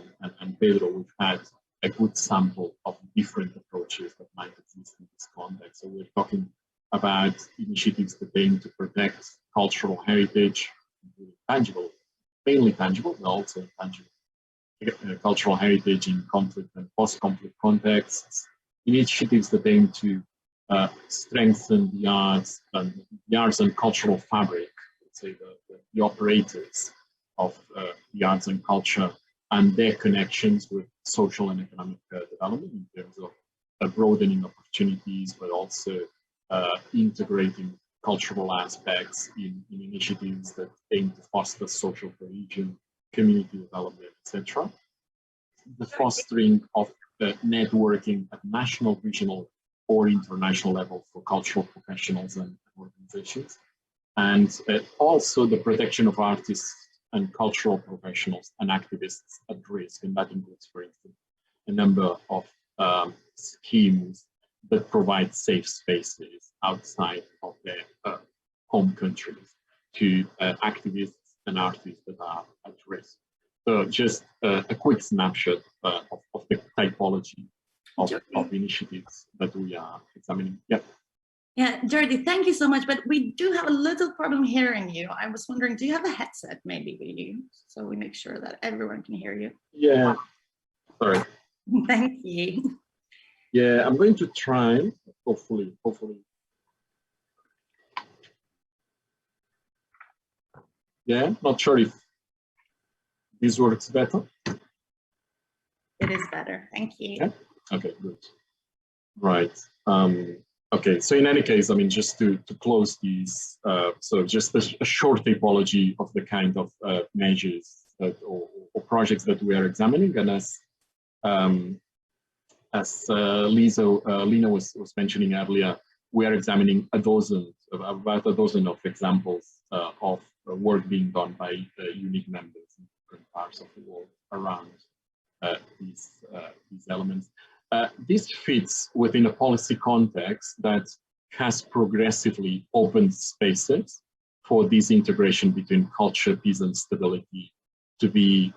Pedro, we've had a good sample of different approaches that might exist in this context. So we're talking about initiatives that aim to protect cultural heritage, tangible, mainly tangible, but also intangible, cultural heritage in conflict and post-conflict contexts, initiatives that aim to strengthen the arts and cultural fabric, let's say the operators of the arts and culture and their connections with social and economic development in terms of broadening opportunities, but also integrating cultural aspects in initiatives that aim to foster social cohesion, community development, etc. The fostering of networking at national, regional, or international level for cultural professionals and organizations, and also the protection of artists and cultural professionals and activists at risk, and that includes, for instance, a number of schemes that provide safe spaces outside of their home countries to activists and artists that are at risk. So just a quick snapshot of the typology of initiatives that we are examining. Yep. Yeah, Jordi, thank you so much, but we do have a little problem hearing you. I was wondering, do you have a headset maybe with you? So we make sure that everyone can hear you. Yeah, sorry. Thank you. Yeah, I'm going to try, hopefully. Yeah, not sure if this works better. It is better, thank you. Yeah? Okay, good. Right. Okay, so in any case, I mean, just to close these, so just a short typology of the kind of measures that, or projects that we are examining, and as Lina was mentioning earlier, we are examining about a dozen of examples of work being done by EUNIC members in different parts of the world around these elements. This fits within a policy context that has progressively opened spaces for this integration between culture, peace, and stability to be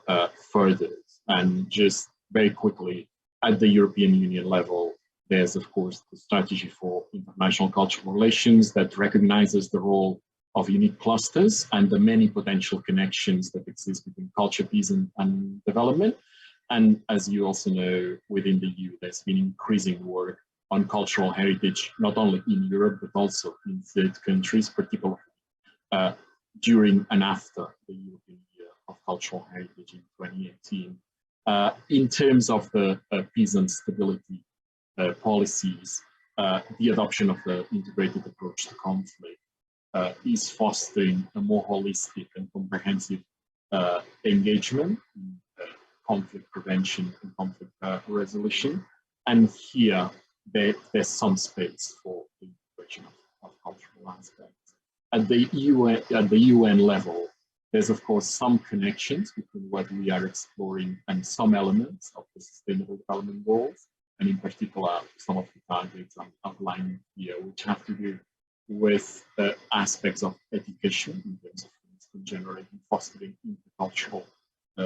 furthered. And just very quickly, at the European Union level, there's, of course, the strategy for international cultural relations that recognizes the role of unique clusters and the many potential connections that exist between culture, peace, and development. And as you also know, within the EU, there's been increasing work on cultural heritage, not only in Europe, but also in third countries, particularly during and after the European Year of Cultural Heritage in 2018. In terms of the peace and stability policies, the adoption of the integrated approach to conflict is fostering a more holistic and comprehensive engagement in conflict prevention and conflict resolution. And here, there's some space for the integration of cultural aspects. At the UN level, there's of course some connections between what we are exploring and some elements of the Sustainable Development Goals, and in particular, some of the targets I'm outlining here, which have to do with aspects of education in terms of, for instance, generating, fostering intercultural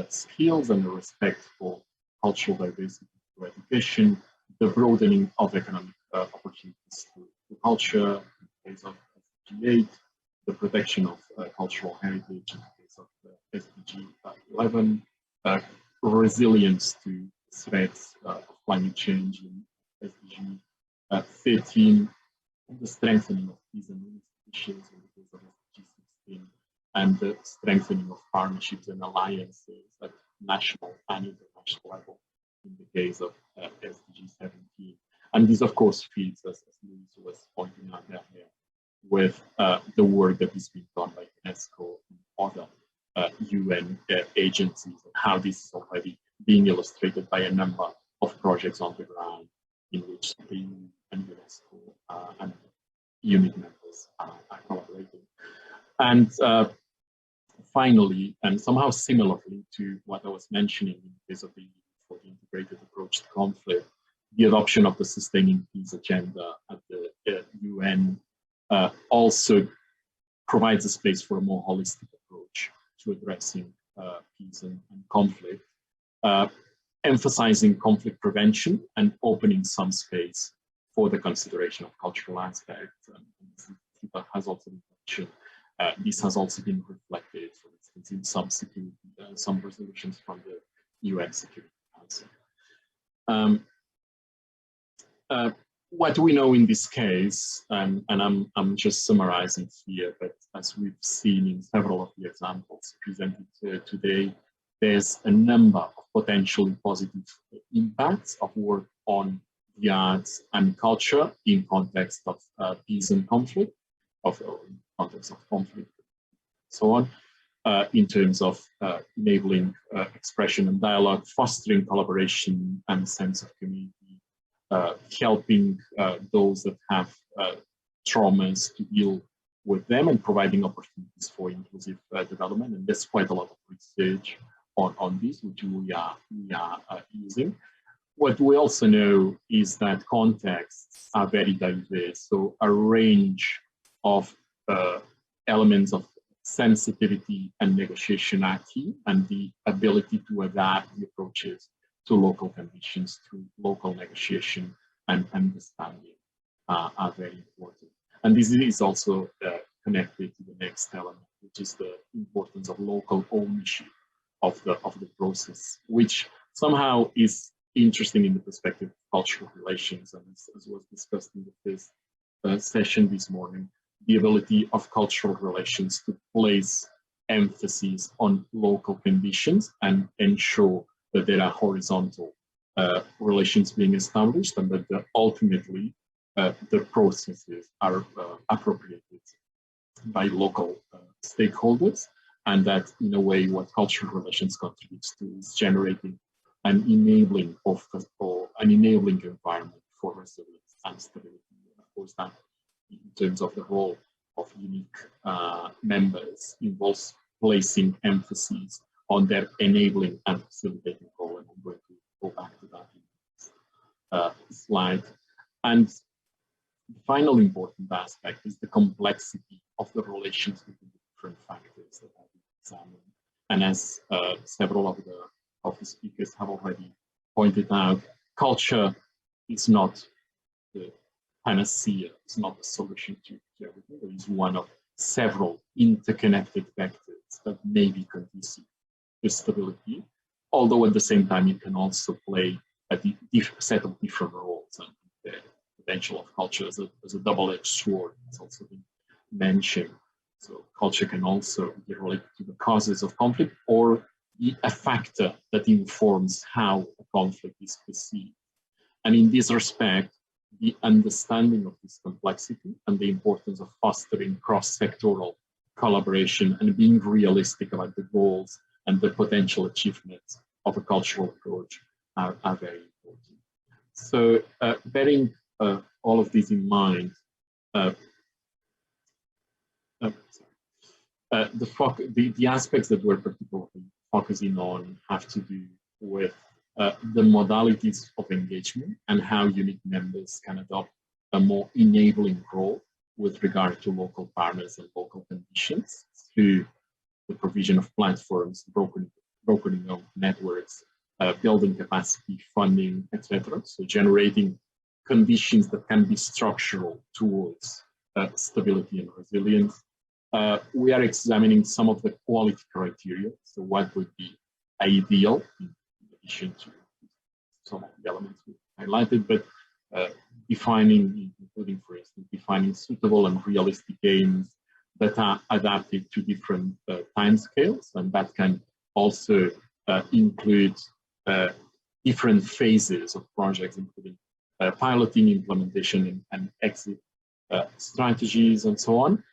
skills and the respect for cultural diversity through education, the broadening of economic opportunities through culture, in the case of Defi Hate, the protection of cultural heritage in the case of SDG 11, resilience to threats of climate change in SDG 13, the strengthening of peace and institutions in the case of SDG 16, and the strengthening of partnerships and alliances at national and international level in the case of SDG 17. And this, of course, feeds, as Louise was pointing out earlier, with the work that is being done by UNESCO and other UN agencies, and how this is already being illustrated by a number of projects on the ground in which the EU and UNESCO and UNIC members are collaborating. And finally, and somehow similarly to what I was mentioning in the case of the EU for the integrated approach to conflict, the adoption of the Sustaining Peace Agenda at the UN also provides a space for a more holistic approach to addressing peace and conflict, emphasizing conflict prevention and opening some space for the consideration of cultural aspects. And that has also been mentioned. This has also been reflected, for instance, in some resolutions from the UN Security Council. What we know in this case, and I'm just summarizing here, but as we've seen in several of the examples presented today, there's a number of potentially positive impacts of work on the arts and culture in context of peace and conflict, in context of conflict, so on, in terms of enabling expression and dialogue, fostering collaboration and sense of community, helping those that have traumas to deal with them, and providing opportunities for inclusive development. And there's quite a lot of research on this, which we are using. What we also know is that contexts are very diverse, so a range of elements of sensitivity and negotiation are key, and the ability to adapt the approaches to local conditions through local negotiation and understanding are very important. And this is also connected to the next element, which is the importance of local ownership of the process, which somehow is interesting in the perspective of cultural relations, and as was discussed in the first session this morning, the ability of cultural relations to place emphasis on local conditions and ensure that there are horizontal relations being established, and that ultimately the processes are appropriated by local stakeholders, and that in a way what cultural relations contributes to is generating an enabling environment for resilience and stability. And of course, that in terms of the role of EUNIC members involves placing emphasis on their enabling and facilitating role, and I'm going to go back to that in the next slide. And the final important aspect is the complexity of the relations between the different factors that have been examined. And as several of the speakers have already pointed out, culture is not the panacea, it's not the solution to everything. It is one of several interconnected vectors that may be conducive to stability, although at the same time it can also play a set of different roles, and the potential of culture as a double-edged sword has also been mentioned. So culture can also be related to the causes of conflict, or be a factor that informs how a conflict is perceived. And in this respect, the understanding of this complexity and the importance of fostering cross-sectoral collaboration and being realistic about the goals and the potential achievements of a cultural approach are very important. So bearing all of this in mind, the aspects that we're particularly focusing on have to do with the modalities of engagement and how EUNIC members can adopt a more enabling role with regard to local partners and local conditions through the provision of platforms, brokering networks, building capacity, funding, etc. So generating conditions that can be structural towards stability and resilience. We are examining some of the quality criteria. So what would be ideal, in addition to some of the elements we highlighted, but defining, including, for instance, defining suitable and realistic aims that are adapted to different timescales, and that can also include different phases of projects, including piloting, implementation, and exit strategies, and so on.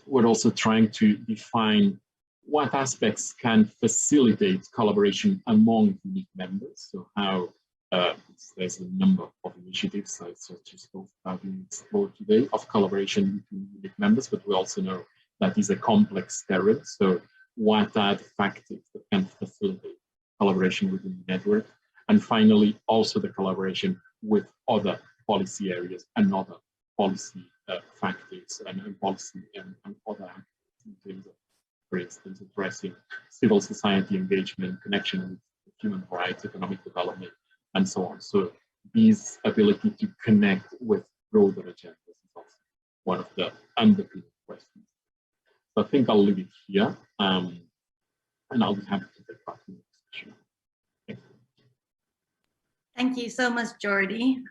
We're also trying to define what aspects can facilitate collaboration among EUNIC members. So how there's a number of initiatives, such as those that have been explored today, of collaboration between EUNIC members, but we also know that is a complex terrain. So what are the factors that can facilitate collaboration within the network? And finally, also the collaboration with other policy areas and other policy factors and policy and other in terms of, for instance, addressing civil society engagement, connection with human rights, economic development, and so on. So this ability to connect with broader agendas is also one of the underpinning questions. So I think I'll leave it here, and I'll be happy to take back the next session. Thank you so much, Jordi.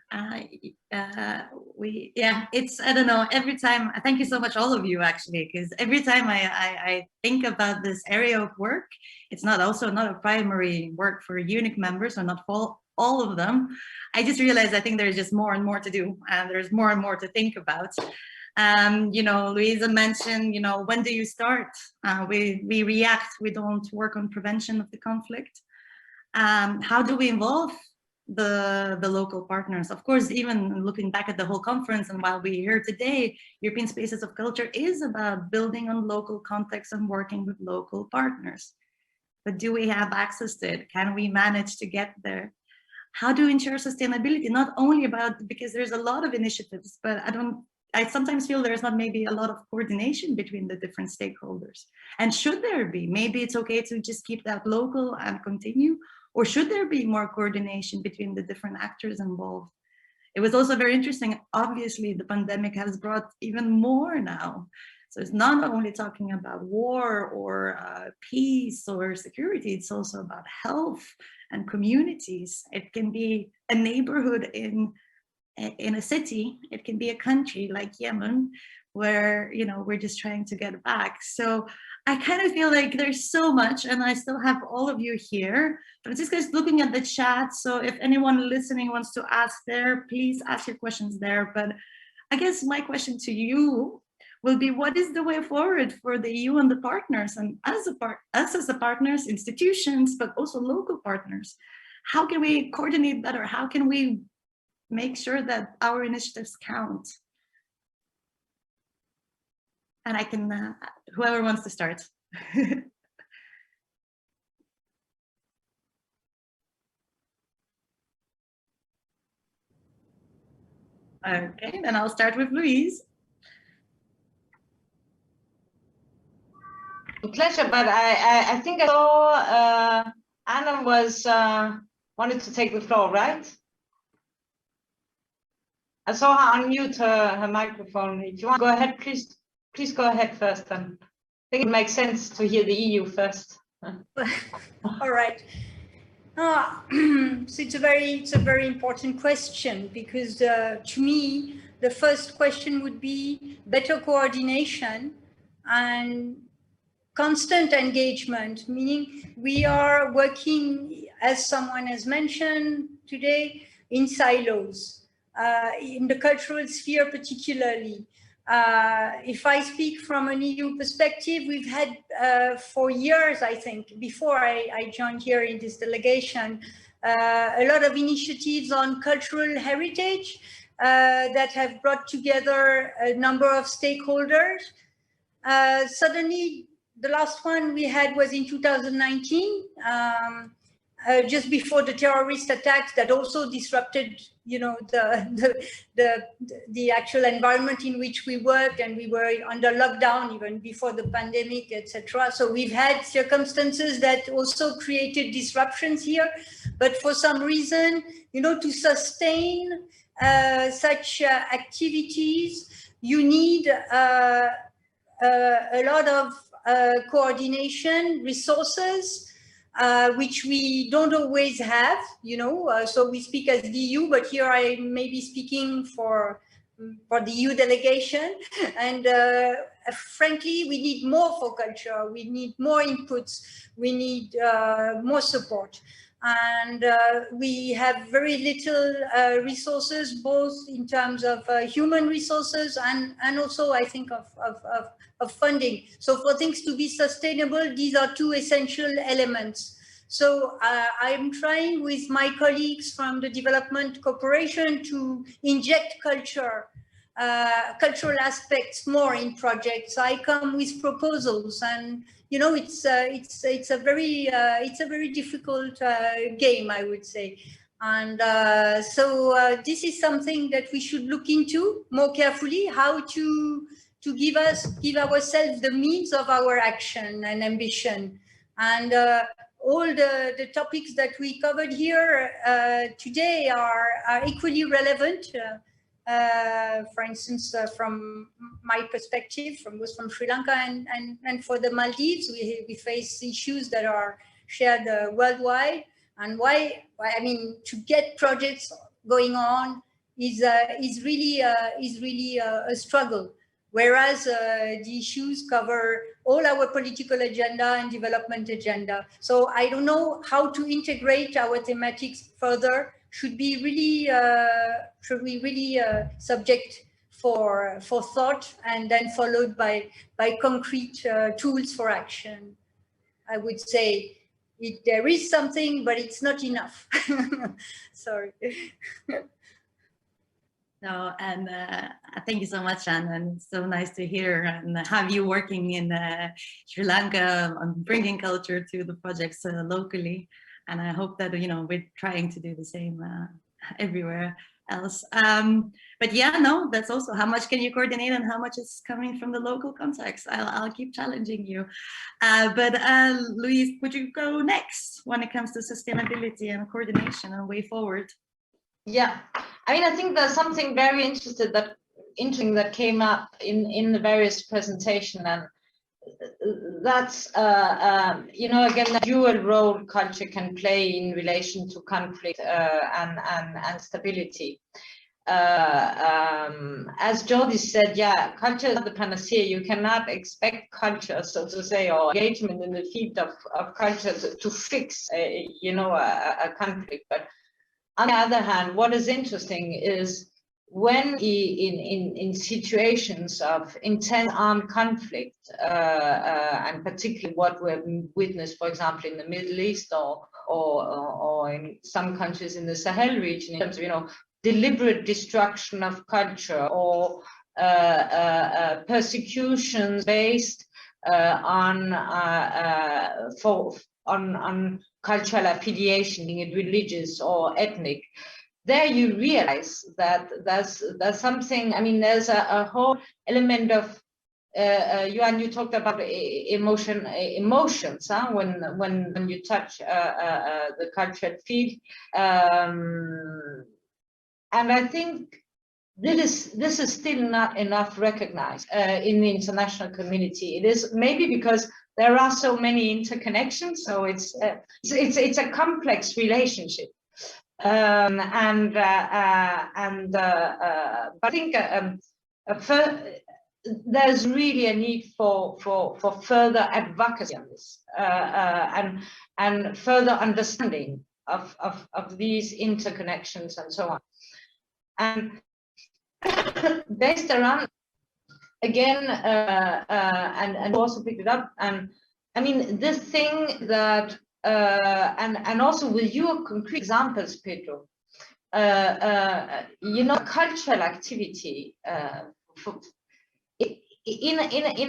It's, I don't know, every time, thank you so much, all of you, actually, because every time I think about this area of work, it's not a primary work for EUNIC members, or not for all of them. I just realized I think there's just more and more to do, and there's more and more to think about. You know, Louise mentioned, you know, when do you start? We react, we don't work on prevention of the conflict. How do we involve the local partners? Of course, even looking back at the whole conference, and while we're here today, European Spaces of Culture is about building on local context and working with local partners. But do we have access to it? Can we manage to get there? How do we ensure sustainability? Not only about, because there's a lot of initiatives, but I sometimes feel there's not maybe a lot of coordination between the different stakeholders. And should there be? Maybe it's okay to just keep that local and continue, or should there be more coordination between the different actors involved? It was also very interesting. Obviously, the pandemic has brought even more now. So it's not only talking about war or peace or security, it's also about health and communities. It can be a neighborhood in a city, it can be a country like Yemen, where, you know, we're just trying to get back. So I kind of feel like there's so much, and I still have all of you here, but just guys looking at the chat. So if anyone listening wants to ask there, please ask your questions there. But I guess my question to you will be, what is the way forward for the EU and the partners, and us as the partners, institutions, but also local partners? How can we coordinate better? How can we make sure that our initiatives count? And I can, whoever wants to start. Okay, then I'll start with Louise. A pleasure, but I think I saw Anna was wanted to take the floor, right? I saw her unmute her microphone. If you want to go ahead, please go ahead first. Then I think it makes sense to hear the EU first. All right. So it's a very important question, because to me the first question would be better coordination and constant engagement, meaning we are working, as someone has mentioned today, in silos, in the cultural sphere particularly. If I speak from an EU perspective, we've had for years, I think, before I joined here in this delegation, a lot of initiatives on cultural heritage that have brought together a number of stakeholders. Suddenly, the last one we had was in 2019, just before the terrorist attacks that also disrupted, you know, the actual environment in which we work, and we were under lockdown even before the pandemic, etc. So we've had circumstances that also created disruptions here. But for some reason, you know, to sustain such activities, you need a lot of coordination, resources, which we don't always have, you know. So we speak as the EU, but here I may be speaking for the EU delegation. And frankly, we need more for culture. We need more inputs. We need more support. And we have very little resources, both in terms of human resources and also, I think, of funding. So for things to be sustainable, these are two essential elements. So I'm trying with my colleagues from the Development Cooperation to inject cultural aspects more in projects. I come with proposals, and you know, it's a very difficult game, I would say. And so this is something that we should look into more carefully, how to give ourselves the means of our action and ambition. And all the topics that we covered here today are equally relevant. For instance, from my perspective, from Sri Lanka and for the Maldives, we face issues that are shared worldwide. And why I mean, to get projects going on is really a struggle. Whereas the issues cover all our political agenda and development agenda. So I don't know how to integrate our thematics further. Should we really subject for thought and then followed by concrete tools for action? I would say there is something, but it's not enough. Sorry. No, and thank you so much, Anne, and it's so nice to hear and have you working in Sri Lanka on bringing culture to the projects locally. And I hope that, you know, we're trying to do the same everywhere else. But yeah, no, that's also how much can you coordinate and how much is coming from the local context. I'll keep challenging you. But Louise, would you go next when it comes to sustainability and coordination and way forward? Yeah, I mean, I think there's something very interesting that came up in the various presentation, and that's you know, again, the dual role culture can play in relation to conflict and stability. As Jordi said, yeah, culture is the panacea. You cannot expect culture, so to say, or engagement in the field of culture to fix, you know, a conflict. But on the other hand, what is interesting is when in situations of intense armed conflict, and particularly what we've witnessed, for example, in the Middle East or in some countries in the Sahel region, in terms of, you know, deliberate destruction of culture or persecutions based on cultural affiliation, being it religious or ethnic, there you realize that there's something. I mean, there's a whole element of you talked about emotions, huh? when you touch the cultural field, and I think this is still not enough recognized in the international community. It is maybe because there are so many interconnections, so it's a complex relationship, but I think there's really a need for further advocacy on this and further understanding of these interconnections and so on, and based around. Again, and also picked it up, and I mean, this thing that, and also with your concrete examples, Pedro, you know, cultural activity in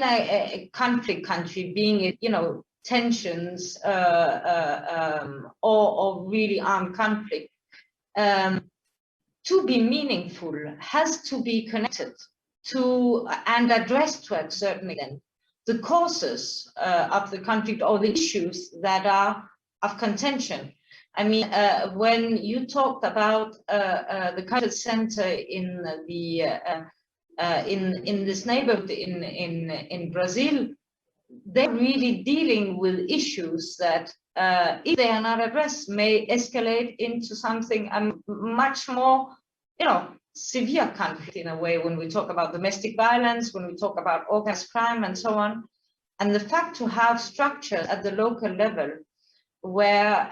a conflict country, being it, you know, tensions or really armed conflict, to be meaningful has to be connected to and address to a certain extent the causes of the conflict or the issues that are of contention. I mean, when you talked about the cultural center in the in this neighborhood in Brazil, they're really dealing with issues that, if they are not addressed, may escalate into something much more, you know, severe conflict in a way, when we talk about domestic violence, when we talk about organized crime and so on. And the fact to have structures at the local level where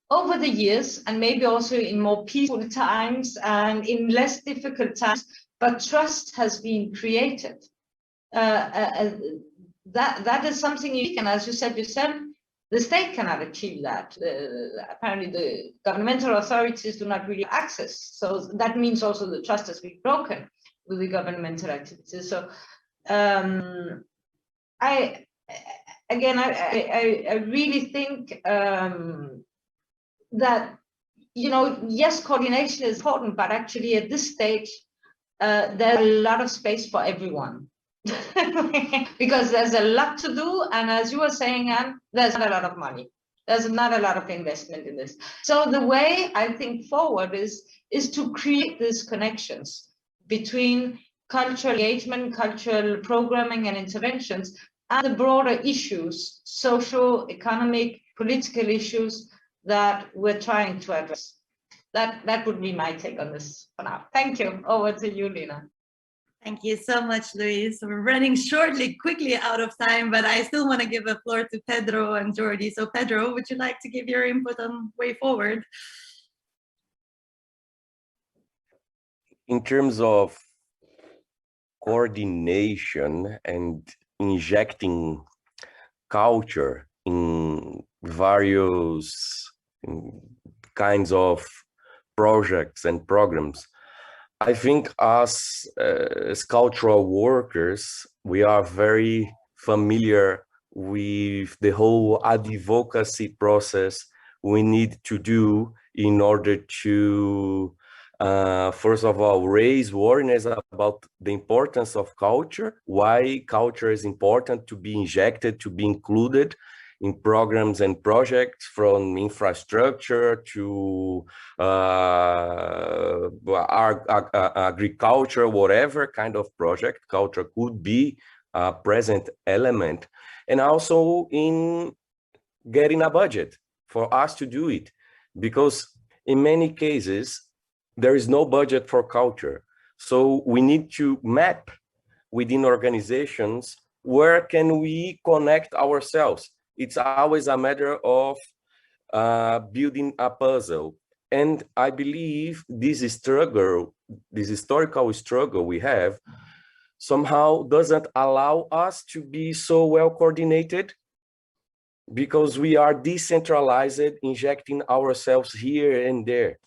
over the years, and maybe also in more peaceful times and in less difficult times, but trust has been created. That is something unique, and as you said yourself, the state cannot achieve that. Apparently the governmental authorities do not really access. So that means also the trust has been broken with the governmental activities. So I really think that, you know, yes, coordination is important, but actually at this stage, there's a lot of space for everyone. Because there's a lot to do, and as you were saying, Anne, there's not a lot of money. There's not a lot of investment in this. So the way I think forward is to create these connections between cultural engagement, cultural programming and interventions, and the broader issues, social, economic, political issues that we're trying to address. That would be my take on this for now. Thank you. Over to you, Lina. Thank you so much, Louise. We're running quickly out of time, but I still want to give the floor to Pedro and Jordi. So Pedro, would you like to give your input on way forward? In terms of coordination and injecting culture in various kinds of projects and programs, I think as cultural workers, we are very familiar with the whole advocacy process we need to do in order to, first of all, raise awareness about the importance of culture, why culture is important to be injected, to be included in programs and projects, from infrastructure to agriculture, whatever kind of project, culture could be a present element. And also in getting a budget for us to do it, because in many cases, there is no budget for culture. So we need to map within organizations, where can we connect ourselves? It's always a matter of building a puzzle. And I believe this struggle, this historical struggle we have, somehow doesn't allow us to be so well coordinated, because we are decentralized, injecting ourselves here and there.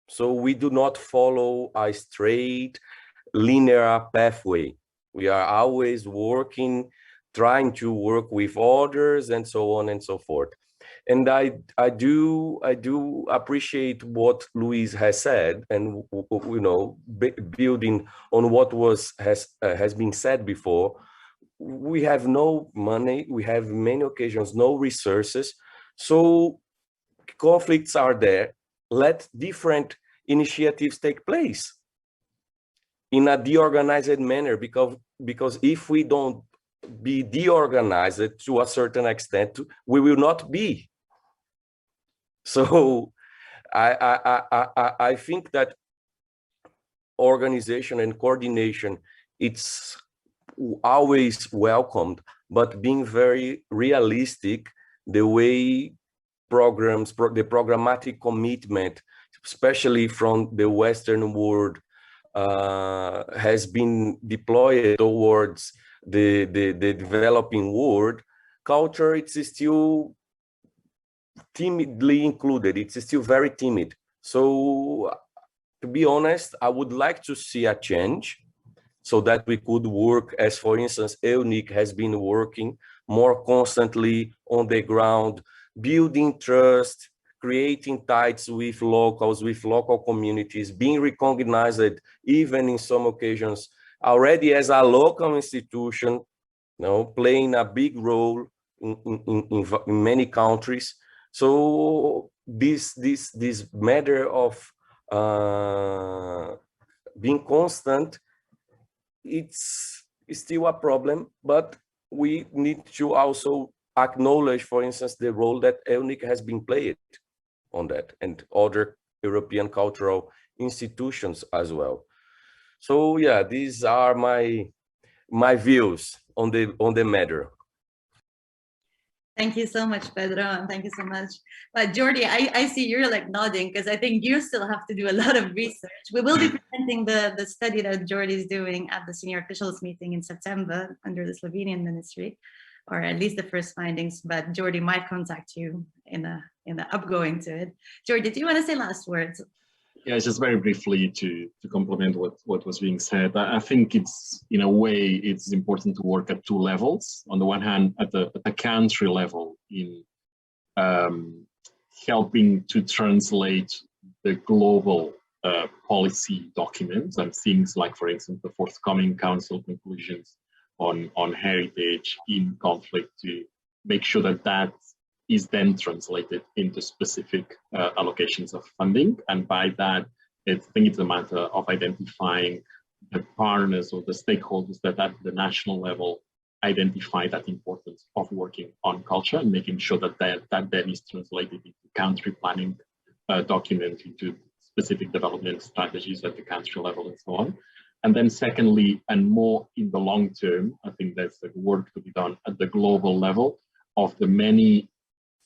So we do not follow a straight, linear pathway. We are always working, trying to work with others, and so on and so forth. And I do appreciate what Louise has said, and building on what has been said before. We have no money. We have many occasions no resources, so conflicts are there. Let different initiatives take place in a deorganized manner, because if we don't be deorganized to a certain extent, we will not be. So I think that organization and coordination, it's always welcomed, but being very realistic, the way programs, the programmatic commitment, especially from the Western world, has been deployed towards the developing world, culture, it's still timidly included. It's still very timid. So to be honest, I would like to see a change, so that we could work, as for instance, EUNIC has been working more constantly on the ground, building trust, creating ties with locals, with local communities, being recognized even in some occasions already as a local institution, playing a big role in many countries. So this matter of being constant, it's still a problem, but we need to also acknowledge, for instance, the role that EUNIC has been played on that, and other European cultural institutions as well. So yeah, these are my views on the matter. Thank you so much, Pedro, and thank you so much. But Jordi, I see you're like nodding, because I think you still have to do a lot of research. We will be presenting the study that Jordi is doing at the senior officials meeting in September under the Slovenian ministry, or at least the first findings. But Jordi might contact you in the upgoing to it. Jordi, do you want to say last words? Yeah, just very briefly to complement what was being said. I think it's, in a way, it's important to work at two levels. On the one hand, at the country level, in helping to translate the global policy documents and things like, for instance, the forthcoming council conclusions on heritage in conflict, to make sure that that is then translated into specific allocations of funding. And by that, I think it's a matter of identifying the partners or the stakeholders that at the national level identify that importance of working on culture and making sure that that then is translated into country planning documents, into specific development strategies at the country level and so on. And then secondly, and more in the long term, I think there's work to be done at the global level of the many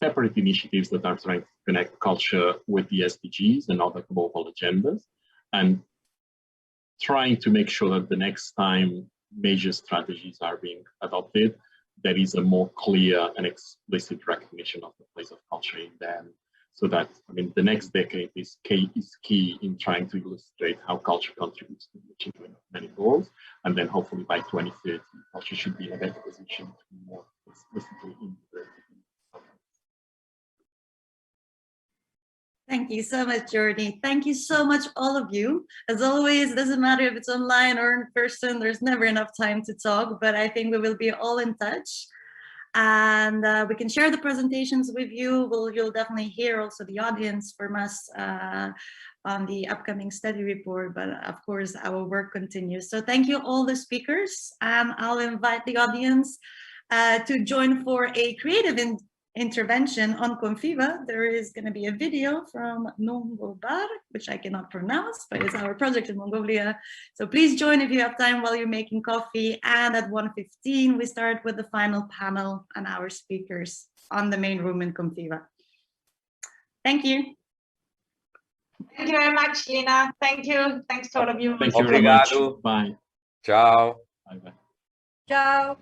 separate initiatives that are trying to connect culture with the SDGs and other global agendas, and trying to make sure that the next time major strategies are being adopted, there is a more clear and explicit recognition of the place of culture in them. So that, I mean, the next decade is key in trying to illustrate how culture contributes to the achievement of many goals. And then hopefully by 2030, culture should be in a better position to be more explicitly integrated. Thank you so much, Jordi. Thank you so much, all of you. As always, it doesn't matter if it's online or in person, there's never enough time to talk, but I think we will be all in touch. And we can share the presentations with you. You'll definitely hear also the audience from us on the upcoming study report, but of course our work continues. So thank you all the speakers. I'll invite the audience to join for a creative intervention on Confiva. There is going to be a video from NonPeace, which I cannot pronounce, but it's our project in Mongolia. So please join if you have time while you're making coffee. And at 1:15, we start with the final panel and our speakers on the main room in Confiva. Thank you. Thank you very much, Lina. Thank you. Thanks to all of you. Thank you very much. Obrigado. Bye. Ciao. Bye-bye. Ciao.